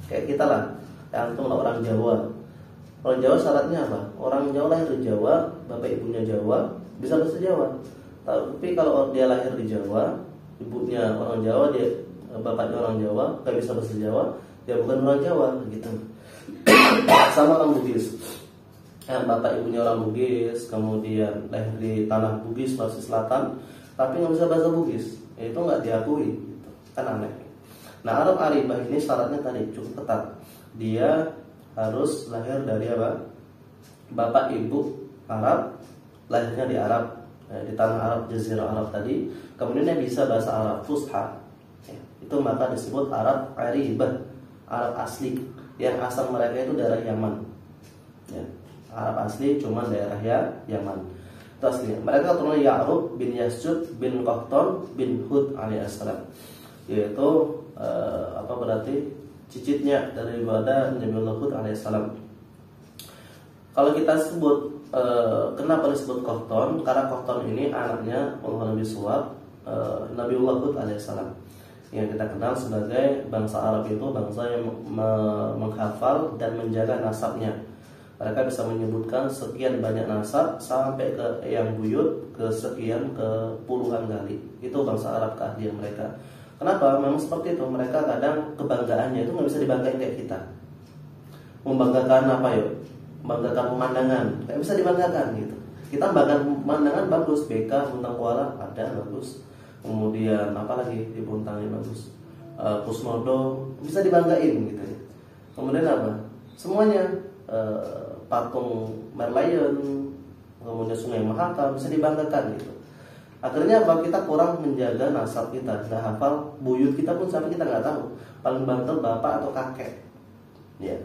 Kayak kita lah, antum orang Jawa. Orang Jawa syaratnya apa? Orang Jawa lahir di Jawa, bapak ibunya Jawa, bisa bahasa Jawa. Tapi kalau dia lahir di Jawa, ibunya orang Jawa, dia bapaknya orang Jawa, nggak bisa bahasa Jawa, dia bukan orang Jawa gitu. Sama orang Bugis. Bapak ibunya orang Bugis, kemudian lahir di tanah Bugis, Sulawesi Selatan, tapi nggak bisa bahasa Bugis, itu nggak diakui, gitu. Kan aneh. Nah, Arab Aribah ini syaratnya tadi cukup ketat. Dia harus lahir dari apa? Bapak ibu Arab, lahirnya di Arab, di tanah Arab, Jazirah Arab tadi. Kemudian dia bisa bahasa Arab Fusha, ya, itu maka disebut Arab Aribah, Arab asli. Yang asal mereka itu daerah Yaman, ya. Arab asli cuma daerah Yaman. Itu aslinya. Mereka keturunan Ya'rub bin Yasjud bin Qahtan bin Hud alaihissalam, yaitu apa berarti cicitnya daripada Nabi Hud alaihissalam. Kalau kita sebut kenapa disebut Qahtan? Karena Qahtan ini anaknya Nabi Suwab, Nabiullah Hud alaihissalam, yang kita kenal sebagai bangsa Arab itu bangsa yang menghafal dan menjaga nasabnya. Mereka bisa menyebutkan sekian banyak nasab sampai ke yang buyut ke sekian ke puluhan kali. Itu bangsa Arab, keahlian mereka. Kenapa? Memang seperti itu. Mereka kadang kebanggaannya itu nggak bisa dibanggain kayak kita. Membanggakan apa yuk? Membanggakan pemandangan, nggak bisa dibanggakan gitu. Kita banggakan pemandangan bagus, BK Buntang Kuala ada bagus. Kemudian apa lagi di Buntangnya bagus, Kusmodo bisa dibanggain gitu. Kemudian apa? Semuanya patung Merlion, kemudian Sungai Mahakam bisa dibanggakan gitu. Akhirnya apa? Kita kurang menjaga nasab kita, nggak hafal buyut kita pun sampai kita nggak tahu. Paling banter bapak atau kakek, ya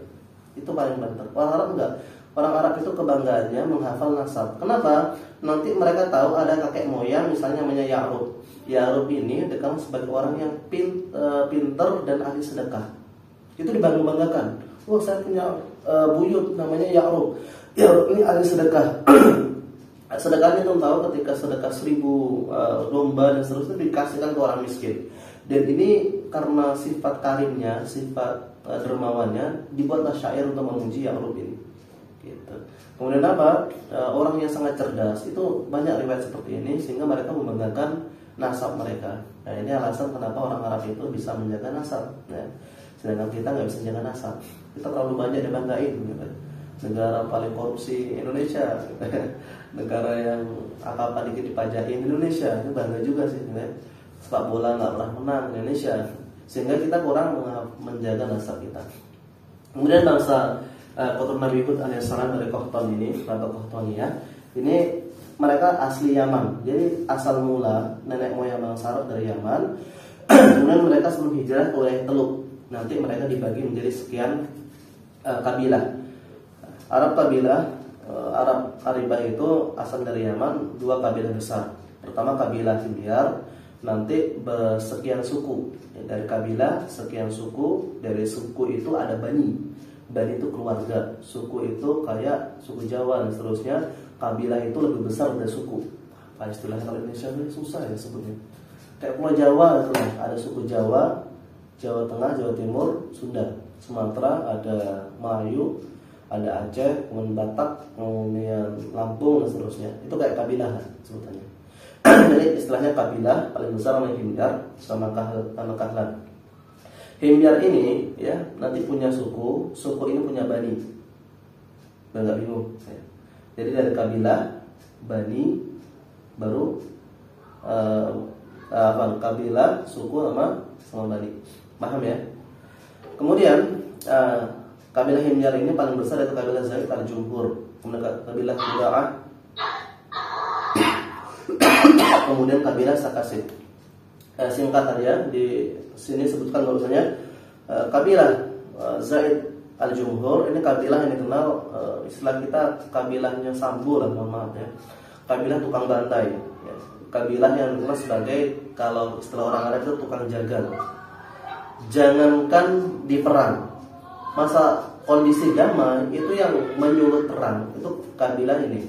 itu paling banter. Orang Arab enggak. Orang Arab itu kebanggaannya menghafal nasab. Kenapa? Nanti mereka tahu ada kakek moyang misalnya namanya Ya'rub. Ya'rub ini dikenal sebagai orang yang pinter dan ahli sedekah. Itu dibangga-banggakan. Wah, saya punya buyut namanya Ya'rub. Ya'rub ini ahli sedekah. Sedekahnya tuh tahu ketika sedekah 1000 domba dan seterusnya dikasihkan ke orang miskin. Dan ini karena sifat karimnya, sifat dermawannya, dibuatlah syair untuk memuji Ya'rub ini. Gitu. Kemudian apa? Orang yang sangat cerdas itu banyak riwayat seperti ini sehingga mereka membanggakan nasab mereka. Nah, ini alasan kenapa orang Arab itu bisa menjaga nasab. Ya. Sedangkan kita nggak bisa menjaga nasab. Kita terlalu banyak dibanggain. Gitu. Negara paling korupsi Indonesia, negara yang apa-apa dikit dipajakin Indonesia, itu bangga juga sih. Gitu. Sepak bola nggak pernah menang Indonesia, sehingga kita kurang menjaga nasab kita. Kemudian bangsa keturunan Nabi Hud alaihissalam dari Qahtan ini, atau Qahtaniyah, ini mereka asli Yaman. Jadi asal mula nenek moyang bangsa Arab dari Yaman. Kemudian mereka sebelum hijrah ke wilayah Teluk. Nanti mereka dibagi menjadi sekian kabilah. Arab kabilah Arab Aribah itu asal dari Yaman, dua kabilah besar. Pertama kabilah Himyar, nanti sekian suku. Dari kabilah sekian suku, dari suku itu ada Bani. Bani itu keluarga, suku itu kayak suku Jawa dan seterusnya. Kabilah itu lebih besar dari suku. Apa istilahnya kalau Indonesia ini susah ya sebutnya. Kayak Pulau Jawa itu ada suku Jawa, Jawa Tengah, Jawa Timur, Sunda, Sumatera, ada Melayu, ada Aceh, kemudian Batak, kemudian Lampung dan seterusnya. Itu kayak kabilah sebutannya. Jadi istilahnya kabilah paling besar namanya Himyar sama Kahlan. Himyar ini ya nanti punya suku ini punya Bani. Enggak bingung. Ya. Jadi dari kabilah Bani baru kabilah suku sama Bani. Paham ya? Kemudian kabilah Himyar ini paling besar yaitu kabilah Zaid al-Jumhur. Kemudian kabilah Qura'ah. Kemudian kabilah Sakasid. Singkat saja di sini sebutkan bahwasanya kabilah Zaid al-Jumhur ini kabilah yang dikenal istilah kita kabilahnya Sambo lah, mohon maaf ya. Kabilah tukang bantai. Ya. Kabilah yang dikenal sebagai kalau istilah orang Arab itu tukang jagal. Jangankan di perang, masa kondisi damai itu yang menyulut perang itu kabilah ini.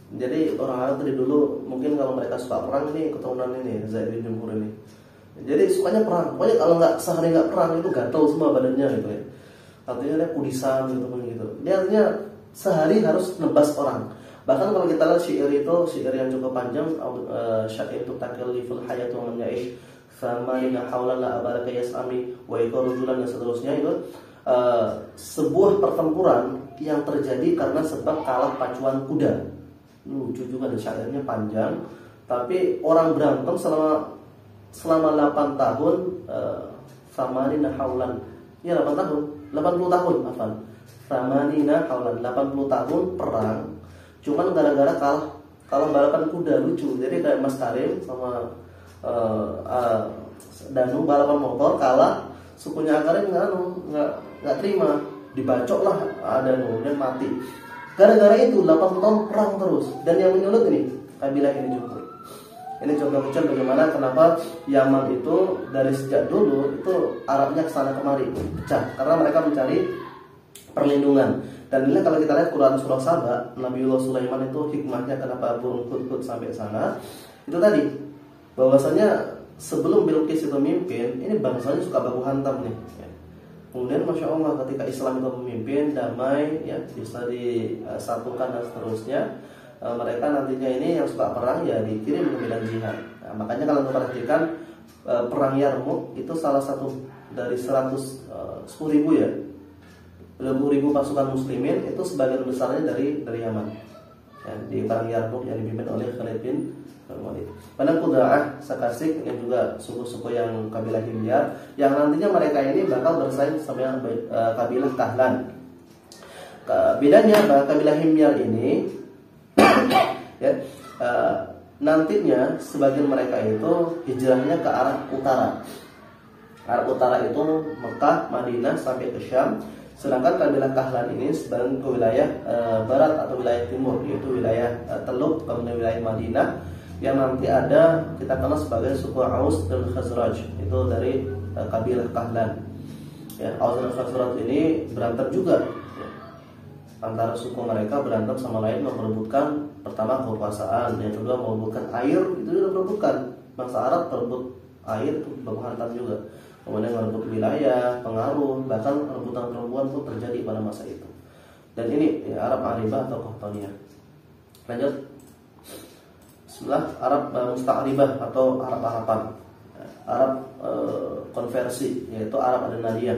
Jadi orang Arab dari dulu mungkin kalau mereka suka perang ini keturunan ini Zaid bin Jumhur ini. Jadi sukanya perang. Pokoknya kalau nggak sehari nggak perang itu gatel semua badannya gitu ya. Artinya dia kudisan gitu. Dia artinya sehari harus nebas orang. Bahkan kalau kita lihat syair yang cukup panjang, syair itu takalliful hayat wa man ya'ish famalina haulan la abaraka yas'ami wa iqarujulan dan seterusnya itu sebuah pertempuran yang terjadi karena sebab kalah pacuan kuda. Lucu juga dan syairnya panjang, tapi orang berantem selama 8 tahun samanina haulan. Ya 8 tahun, 80 tahun apa? Samanina haulan, 80 tahun perang. Cuman gara-gara kalah balapan kuda, lucu. Jadi kayak Mas Karim sama Danu balapan motor kalah, sukunya Karim nggak terima, dibacok lah Danu dan mati. Gara-gara itu 80 tahun perang terus. Dan yang menyulut ini kabilah ini juga. Ini contoh kecil bagaimana kenapa Yaman itu dari sejak dulu itu Arabnya kesana kemari pecah karena mereka mencari perlindungan. Dan ini kalau kita lihat Quran surah Saba, Nabiullah Sulaiman itu hikmahnya kenapa burung hudhud sampai sana. Itu tadi bahwasanya sebelum Bilqis itu memimpin, ini bangsanya suka baku hantam nih. Kemudian Masya Allah ketika Islam itu memimpin, damai, ya bisa disatukan dan seterusnya, mereka nantinya ini yang suka perang ya dikirim ke medan jihad. Nah, makanya kalau perhatikan perang Yarmuk itu salah satu dari 10.000 ya, 10.000 pasukan muslimin itu sebagian besarnya dari Yaman. Ya, di perang Yarmuk yang dipimpin oleh Khalid bin Walid. Pada Quda'ah, Sakasik, ini juga suku-suku yang kabilah Himyar, yang nantinya mereka ini bakal bersaing sama kabilah Kahlan. Bedanya kabilah Himyar ini ya, nantinya sebagian mereka itu hijrahnya ke arah utara. Arah utara itu Mekah, Madinah sampai ke Syam. Sedangkan kabilah Kahlan ini sebagian ke wilayah barat atau wilayah timur, yaitu wilayah Teluk, kemudian wilayah Madinah, yang nanti ada kita kenal sebagai suku Aus dan Khazraj, itu dari kabilah Kahlan. Ya, Aus dan Khazraj ini berantem juga. Ya. Antara suku mereka berantem sama lain memperebutkan pertama kekuasaan, yang kedua memperebutkan air, itu juga memperebutkan. Bangsa Arab perebut air itu baku hantam juga. Kemudian merebut wilayah, pengaruh, bahkan rebutan perempuan pun terjadi pada masa itu. Dan ini ya, Arab Aribah atau Qahtaniyah. Lanjut. Bismillah, Arab Musta'ribah atau Arab Harapan, Arab konversi, yaitu Arab Adenaliyah.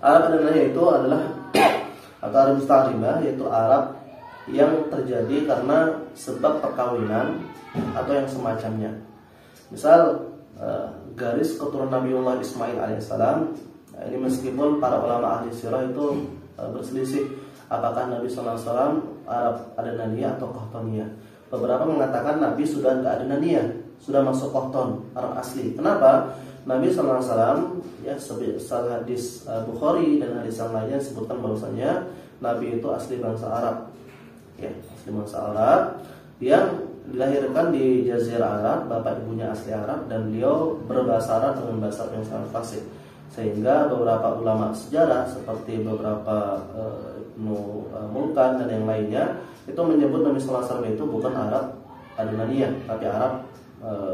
Arab Adenaliyah itu adalah atau Arab Musta'ribah, yaitu Arab yang terjadi karena sebab perkawinan atau yang semacamnya. Misal garis keturunan Nabiullah Ismail alaihissalam, ini meskipun para ulama ahli sirah itu berselisih apakah Nabi SAW Arab Adenaliyah atau Qahtaniyah. Beberapa mengatakan Nabi sudah nggak Adenaliyah, sudah masuk Qahtan, Arab asli. Kenapa? Nabi SAW ya, salah hadis Bukhari dan hadis yang lainnya sebutkan bahwasanya Nabi itu asli bangsa Arab, ya, asli bangsa Arab yang dilahirkan di Jazirah Arab, bapak ibunya asli Arab, dan beliau berbahasa Arab dengan bahasa yang sangat fasih. Sehingga beberapa ulama sejarah seperti beberapa Ibnu Mulkan dan yang lainnya itu menyebut Nabi SAW itu bukan Arab Adenaliyah, tapi Arab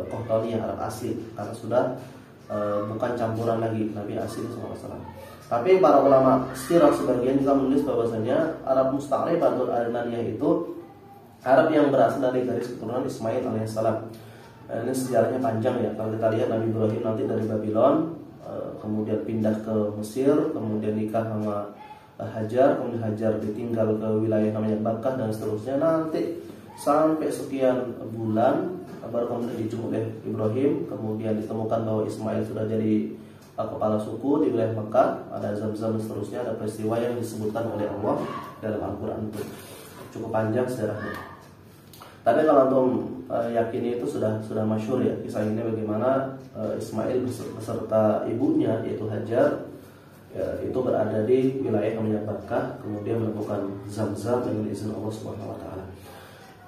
Qahtaniyah, Arab asli, karena sudah bukan campuran lagi Nabi asli SAW. Tapi para ulama sirah sebagian juga menulis bahwasanya Arab Musta'ribah atau Adenaliyah itu Arab yang berasal dari garis keturunan Ismail alaihissalam. Ini sejarahnya panjang ya. Kalau kita lihat Nabi Ibrahim nanti dari Babylon, kemudian pindah ke Mesir, kemudian nikah sama Hajar, kemudian Hajar ditinggal ke wilayah namanya Bakkah dan seterusnya. Nanti sampai sekian bulan baru kemudian dijemput oleh Ibrahim, kemudian ditemukan bahwa Ismail sudah jadi kepala suku di wilayah Mekah, ada Zamzam dan seterusnya, ada peristiwa yang disebutkan oleh Allah dalam Al-Quran itu. Cukup panjang sejarahnya. Tapi kalau antum yakini itu sudah masyhur ya kisah ini, bagaimana Ismail beserta ibunya yaitu Hajar ya, itu berada di wilayah namanya Bakkah, kemudian menemukan Zamzam dengan izin Allah Subhanahu wa taala.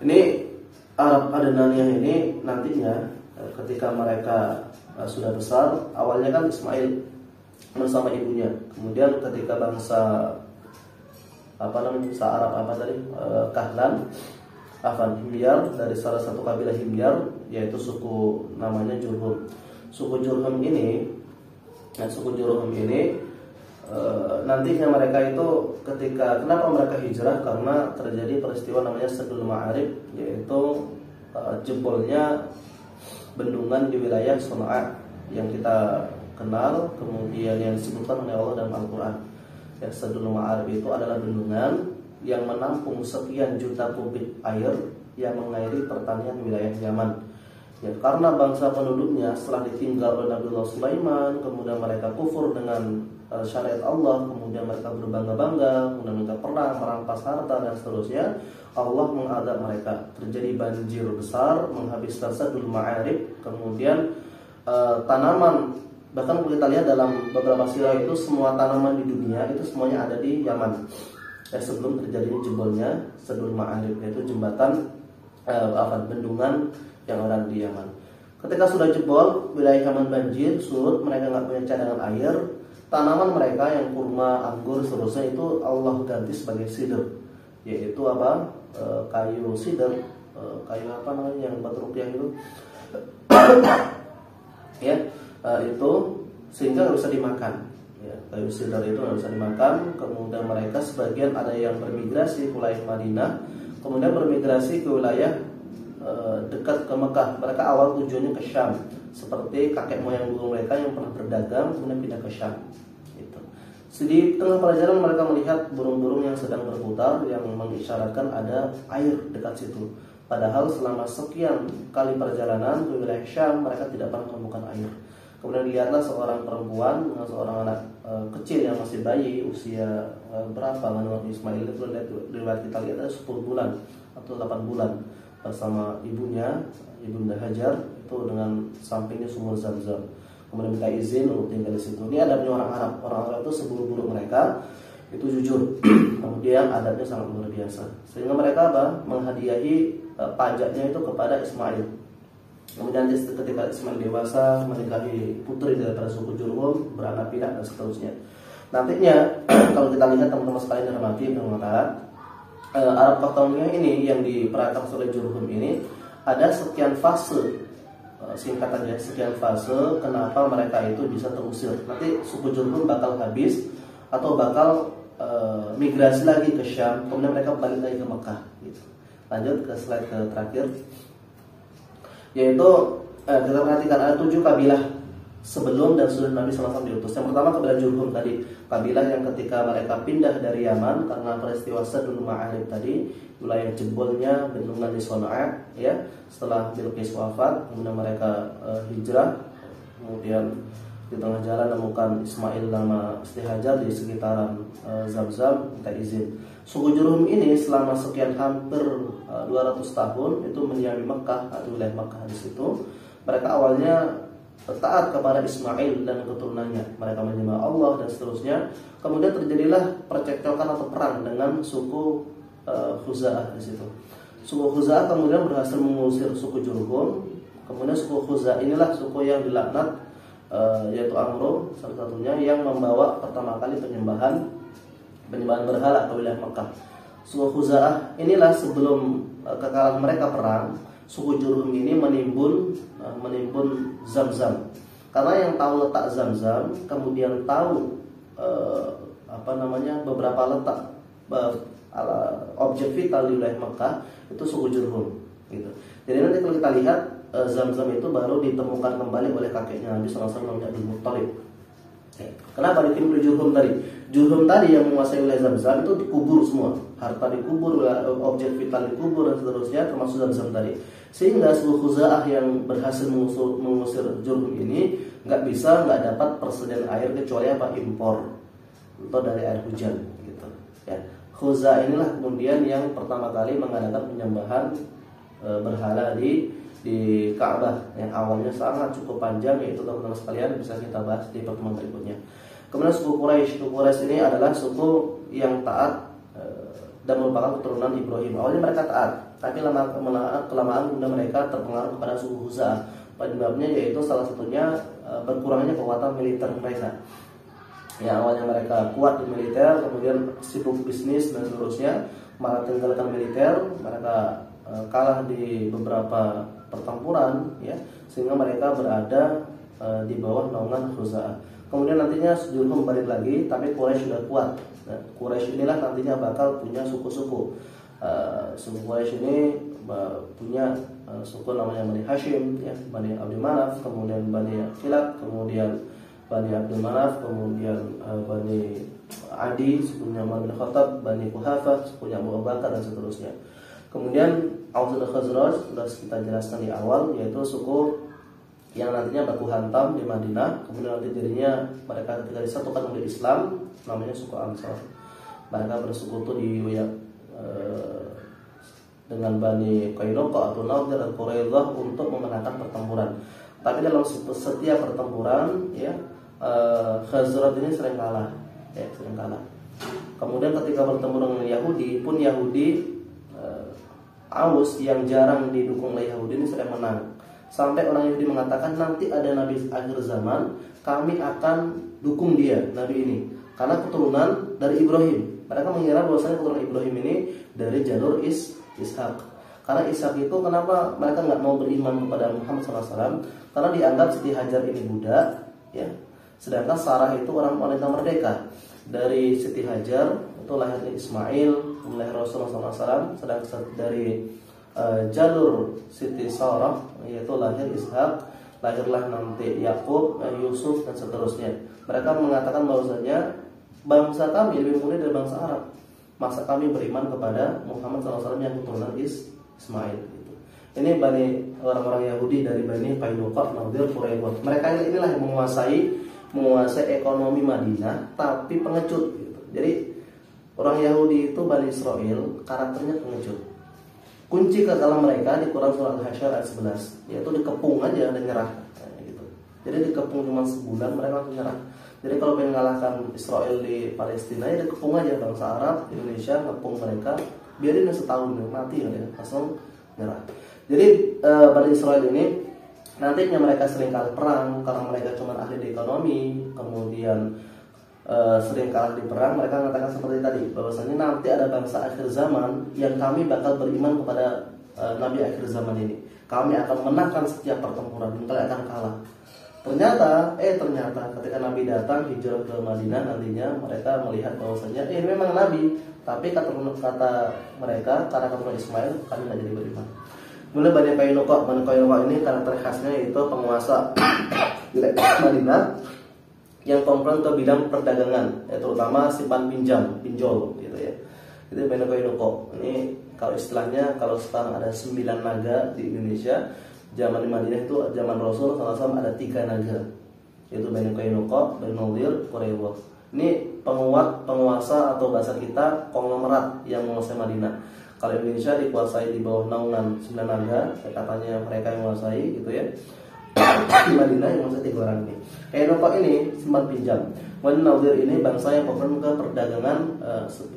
Ini Arab Adenaliyah ini nantinya ketika mereka sudah besar, awalnya kan Ismail bersama ibunya. Kemudian ketika bangsa Arab Kahlan, Himyar, dari salah satu kabilah Himyar, yaitu suku namanya Jurhum. Suku Jurhum ini nantinya mereka itu kenapa mereka hijrah? Karena terjadi peristiwa namanya Sadul Ma'arib, yaitu jebolnya bendungan di wilayah Sana'a yang kita kenal, kemudian yang disebutkan oleh Allah dalam Al-Quran. Ya, Sadul Ma'arib itu adalah bendungan yang menampung sekian juta kubik air yang mengairi pertanian wilayah Yaman. Ya, karena bangsa penduduknya setelah ditinggal oleh Nabiullah Sulaiman, kemudian mereka kufur dengan syariat Allah, kemudian mereka berbangga-bangga, kemudian mereka perang, merampas harta dan seterusnya. Allah mengadab mereka, terjadi banjir besar menghabiskan Sadul Ma'arib, kemudian tanaman, bahkan kita lihat dalam beberapa sirah itu semua tanaman di dunia itu semuanya ada di Yaman. Sebelum terjadi jebolnya Sadul Ma'arib, yaitu jembatan bendungan yang ada di Yaman. Ketika sudah jebol, wilayah Yaman banjir, surut, mereka nggak punya cadangan air. Tanaman mereka yang kurma, anggur, seterusnya itu Allah ganti sebagai sidr. yaitu apa? Kayu sidar, kayu apa namanya yang batu rupiah itu, ya, itu sehingga nggak bisa dimakan. Ya, kayu sidar itu nggak bisa dimakan. Kemudian mereka sebagian ada yang bermigrasi ke wilayah Madinah, kemudian bermigrasi ke wilayah dekat ke Mekah. Mereka awal tujuannya ke Syam, seperti kakek moyang dulu mereka yang pernah berdagang kemudian pindah ke Syam. Di tengah perjalanan mereka melihat burung-burung yang sedang berputar yang mengisyaratkan ada air dekat situ. Padahal selama sekian kali perjalanan ke wilayah Syam mereka tidak pernah menemukan air. Kemudian dilihatlah seorang perempuan dengan seorang anak kecil yang masih bayi, usia berapa Nabi Ismail itu riwayat kita lihat ada 10 bulan atau 8 bulan bersama ibunya, Ibunda Hajar itu dengan sampingnya sumur Zam-Zam. Kemudian minta izin untuk tinggal di situ. Ini adabnya orang Arab. Orang Arab itu seburuk-buruk mereka itu jujur. Kemudian adabnya sangat luar biasa. Sehingga mereka menghadiahi pajaknya itu kepada Ismail. Kemudian ketika Ismail dewasa menikahi putri daripada suku Jurhum, beranak pinak dan seterusnya. Nantinya kalau kita lihat teman-teman sekalian dirahmati Allah, Arab Qahtaniyah ini yang diperagakan oleh Jurhum ini ada sekian fase. Singkatannya sekian fase kenapa mereka itu bisa terusir. Nanti suku Jurhum bakal habis atau bakal migrasi lagi ke Syam, kemudian mereka balik lagi ke Mekah gitu. Lanjut ke slide terakhir, yaitu kita perhatikan ada 7 kabilah sebelum dan sudah Nabi SAW diutus. Yang pertama kabilah Jurhum tadi, kabilah yang ketika mereka pindah dari Yaman karena peristiwa Sadul Ma'arib tadi, wilayah jebolnya bendungan di Sana'a, ya, setelah Bilqis wafat, kemudian mereka hijrah, kemudian di tengah jalan menemukan Ismail nama Siti Hajar di sekitaran Zam-Zam, minta izin. Suku Jurhum ini selama sekian hampir 200 tahun itu mendiami Mekah atau wilayah Mekah di situ. Mereka awalnya taat kepada Ismail dan keturunannya, mereka menyembah Allah dan seterusnya. Kemudian terjadilah percekcokan atau perang dengan suku Khuza'ah di situ. Suku Khuza'ah kemudian berhasil mengusir suku Jurhum. Kemudian suku Khuza'ah inilah suku yang dilaknat, yaitu Amr salah satunya yang membawa pertama kali penyembahan berhala ke wilayah Mekah. Suku Khuza'ah inilah sebelum kekalahan mereka perang, suku Jurhum ini menimbun Zam-Zam. Karena yang tahu letak Zam-Zam, kemudian tahu beberapa letak objek vital di wilayah Mekah itu suku Jurhum gitu. Jadi nanti kalau kita lihat Zam-Zam itu baru ditemukan kembali oleh kakeknya Nabi SAW namanya Abdul Muttalib. Kenapa ditimbul Jurhum tadi? Jurhum tadi yang menguasai wilayah Zam-Zam itu dikubur semua, harta dikubur, objek vital dikubur dan seterusnya, termasuk Zam-Zam tadi. Sehingga suku Khuza'ah yang berhasil mengusir Jurhum ini nggak dapat persediaan air kecuali impor atau dari air hujan gitu. Ya. Khuza'ah inilah kemudian yang pertama kali mengadakan penyembahan berhala di Ka'bah yang awalnya sangat cukup panjang, yaitu teman-teman sekalian bisa kita bahas di pertemuan berikutnya. Kemudian suku Quraisy ini adalah suku yang taat dan merupakan keturunan Ibrahim. Awalnya mereka taat, tapi kelamaan kemudian mereka terpengaruh kepada suku Khuza'ah. Penyebabnya yaitu salah satunya berkurangnya kekuatan militer mereka. Ya, awalnya mereka kuat di militer, kemudian sibuk bisnis dan seterusnya, malah tinggalkan militer, mereka kalah di beberapa pertempuran, ya, sehingga mereka berada di bawah naungan Khuza'ah. Kemudian nantinya Jurhum balik lagi, tapi Quraisy sudah kuat. Nah, Quraisy inilah nantinya bakal punya suku-suku. Suku Quraisy ini punya suku namanya Bani Hashim, ya, Bani Abdul Manaf, kemudian Bani Kilab, kemudian Bani Abdul Manaf, kemudian Bani Adi, sukunya Umar bin Khattab, Bani Quhafah, sukunya Abu Bakar dan seterusnya. Kemudian Aus dan Khazraj sudah kita jelaskan di awal, yaitu suku yang nantinya baku hantam di Madinah. Kemudian nanti jadinya mereka ketika disatukan oleh Islam namanya suku Ansar. Mereka bersekutu dengan Bani Qainuqa atau Nadir dan Quraidah untuk memenangkan pertempuran. Tapi dalam setiap pertempuran, ya, Khazraj ini sering kalah, ya, sering kalah. Kemudian ketika bertemu dengan Yahudi, pun Yahudi Aus yang jarang didukung oleh Yahudi ini sering menang. Sampai orang Yahudi mengatakan nanti ada nabi akhir zaman, kami akan dukung dia, nabi ini, karena keturunan dari Ibrahim. Mereka mengira bahwasanya keturunan Ibrahim ini dari jalur Ishak. Karena Ishak itu kenapa mereka nggak mau beriman kepada Muhammad SAW? Karena dianggap Siti Hajar ini budak, ya. Sedangkan Sarah itu orang wanita merdeka. Dari Siti Hajar itu lahirnya Ismail, lahir Rasulullah SAW. Sedangkan dari jalur Siti Sarah yaitu lahir Ishak, lahirlah nanti Yakub, Yusuf dan seterusnya. Mereka mengatakan bahwasanya bangsa kami lebih mulia dari bangsa Arab. Masa kami beriman kepada Muhammad SAW yang keturunan Ismail. Gitu. Ini Bani orang-orang Yahudi dari Bani Qainuqa, Nadir, Quraidah. Mereka inilah yang menguasai ekonomi Madinah, tapi pengecut. Gitu. Jadi orang Yahudi itu Bani Israel karakternya pengecut. Kunci kekalahan mereka di Quran surah Al-Hasyr ayat 11, yaitu dikepung aja dan nyerah. Gitu. Jadi dikepung cuma sebulan mereka langsung nyerah. Jadi kalau pengen mengalahkan Israel di Palestina ya dikepung aja bangsa Arab, Indonesia ngepung mereka, biarin setahun mati ya, langsung nyerah. Jadi Bani Israel ini nantinya mereka sering kalah perang karena mereka cuma ahli di ekonomi, kemudian sering kalah di perang. Mereka mengatakan seperti tadi bahwasanya nanti ada bangsa akhir zaman yang kami bakal beriman kepada Nabi akhir zaman ini. Kami akan menangkan setiap pertempuran, kalian akan kalah. Ternyata ketika Nabi datang hijrah ke Madinah, nantinya mereka melihat bahwasanya memang Nabi, tapi kata mereka karena keturunan Ismail kami tidak jadi beriman. Kemudian Bani Qainuqa ini karakter khasnya yaitu penguasa wilayah Madinah yang kompeten ke bidang perdagangan, terutama simpan pinjol gitu ya. Itu Bani Qainuqa. Ini kalau istilahnya kalau sekarang ada 9 naga di Indonesia, zaman di Madinah itu zaman Rasul SAW ada 3 naga, yaitu Bani Qainuqa, Bani Nadir, Quraidah. Ini penguasa atau bahasa kita konglomerat yang menguasai Madinah. Kalau Indonesia dikuasai di bawah naungan 9 naga, katanya mereka yang menguasai gitu ya. Di Madinah yang menguasai 3 orang ini. Qainuqa ini simpan pinjam. Bani Nadir ini bangsa yang fokus ke perdagangan,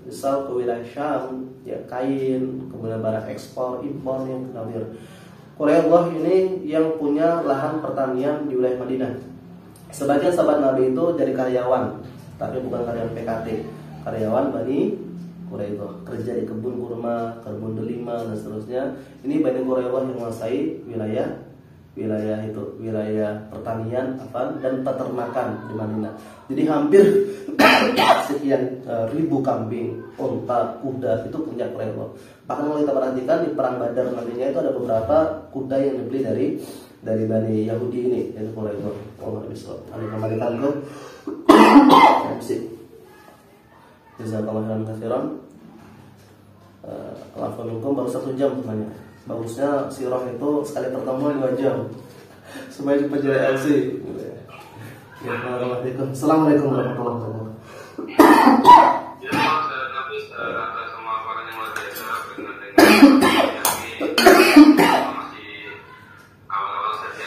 misal ke wilayah Syam, ya kain, kemudian barang ekspor, impor yang Nadir. Quraidah ini yang punya lahan pertanian di wilayah Madinah. Sebagian sahabat Nabi itu jadi karyawan, tapi bukan karyawan PKT, karyawan Bani Quraidah, kerja di kebun kurma, kebun delima dan seterusnya. Ini Bani Quraidah yang menguasai wilayah pertanian dan peternakan di Madinah. Jadi hampir sekian ribu kambing, unta, kuda itu punya Quraidah. Bahkan kalau kita perhatikan di perang Badar nantinya itu ada beberapa kuda yang dibeli dari Bani Yahudi ini, yaitu Quraidah. Allah Bismillah. Ada kembalikan ke MC. Jazakallahu khairan. Alhamdulillah baru 1 jam semuanya. Bagusnya sirah itu sekali pertemuan 2 jam supaya cepat jadi LC. Ya, Assalamualaikum warahmatullahi wabarakatuh. Ya, Nabi atas semua orang yang luar biasa masih awal-awal saja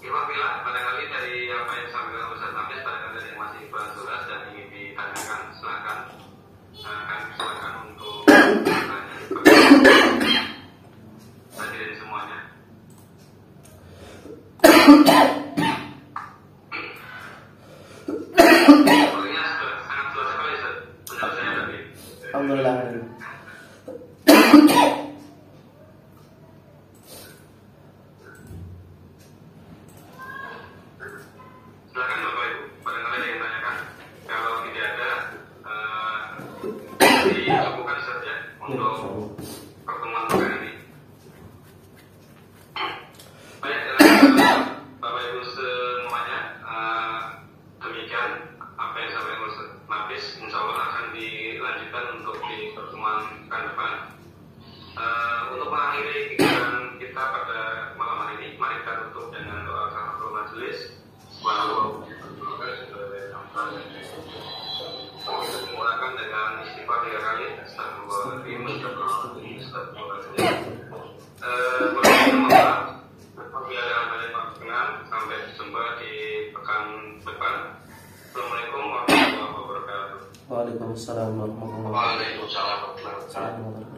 Alhamdulillah, barangkali dari apa yang disampaikan Ustaz Nafis, barangkali yang masih kurang jelas dan ingin ditanyakan, silakan untuk bertanya hadirin semuanya. Sepertinya sangat jelas sekali Ustaz penjelasannya tadi. Alhamdulillah. Silakan Bapak Ibu, barangkali ada yang tanyakan. Kalau tidak ada, dicukupkan saja untuk pertemuan kali ini. Baik, Bapak Ibu semuanya, demikian apa yang disampaikan Ustaz Nafis. Insya Allah akan dilanjutkan untuk di pertemuan pekan depan. Untuk mengakhiri kegiatan kita pada malam hari ini, mari kita tutup dengan doa kafaratul majelis. Kita dimulakan dengan istighfar 3 kali. Astagfirullahaladzim, astagfirullahaladzim. Apabila ada banyak perkenan, sampai jumpa di pekan depan. Assalamualaikum warahmatullahi wabarakatuh. Waalaikumsalam warahmatullahi wabarakatuh. Waalaikumsalam warahmatullahi wabarakatuh.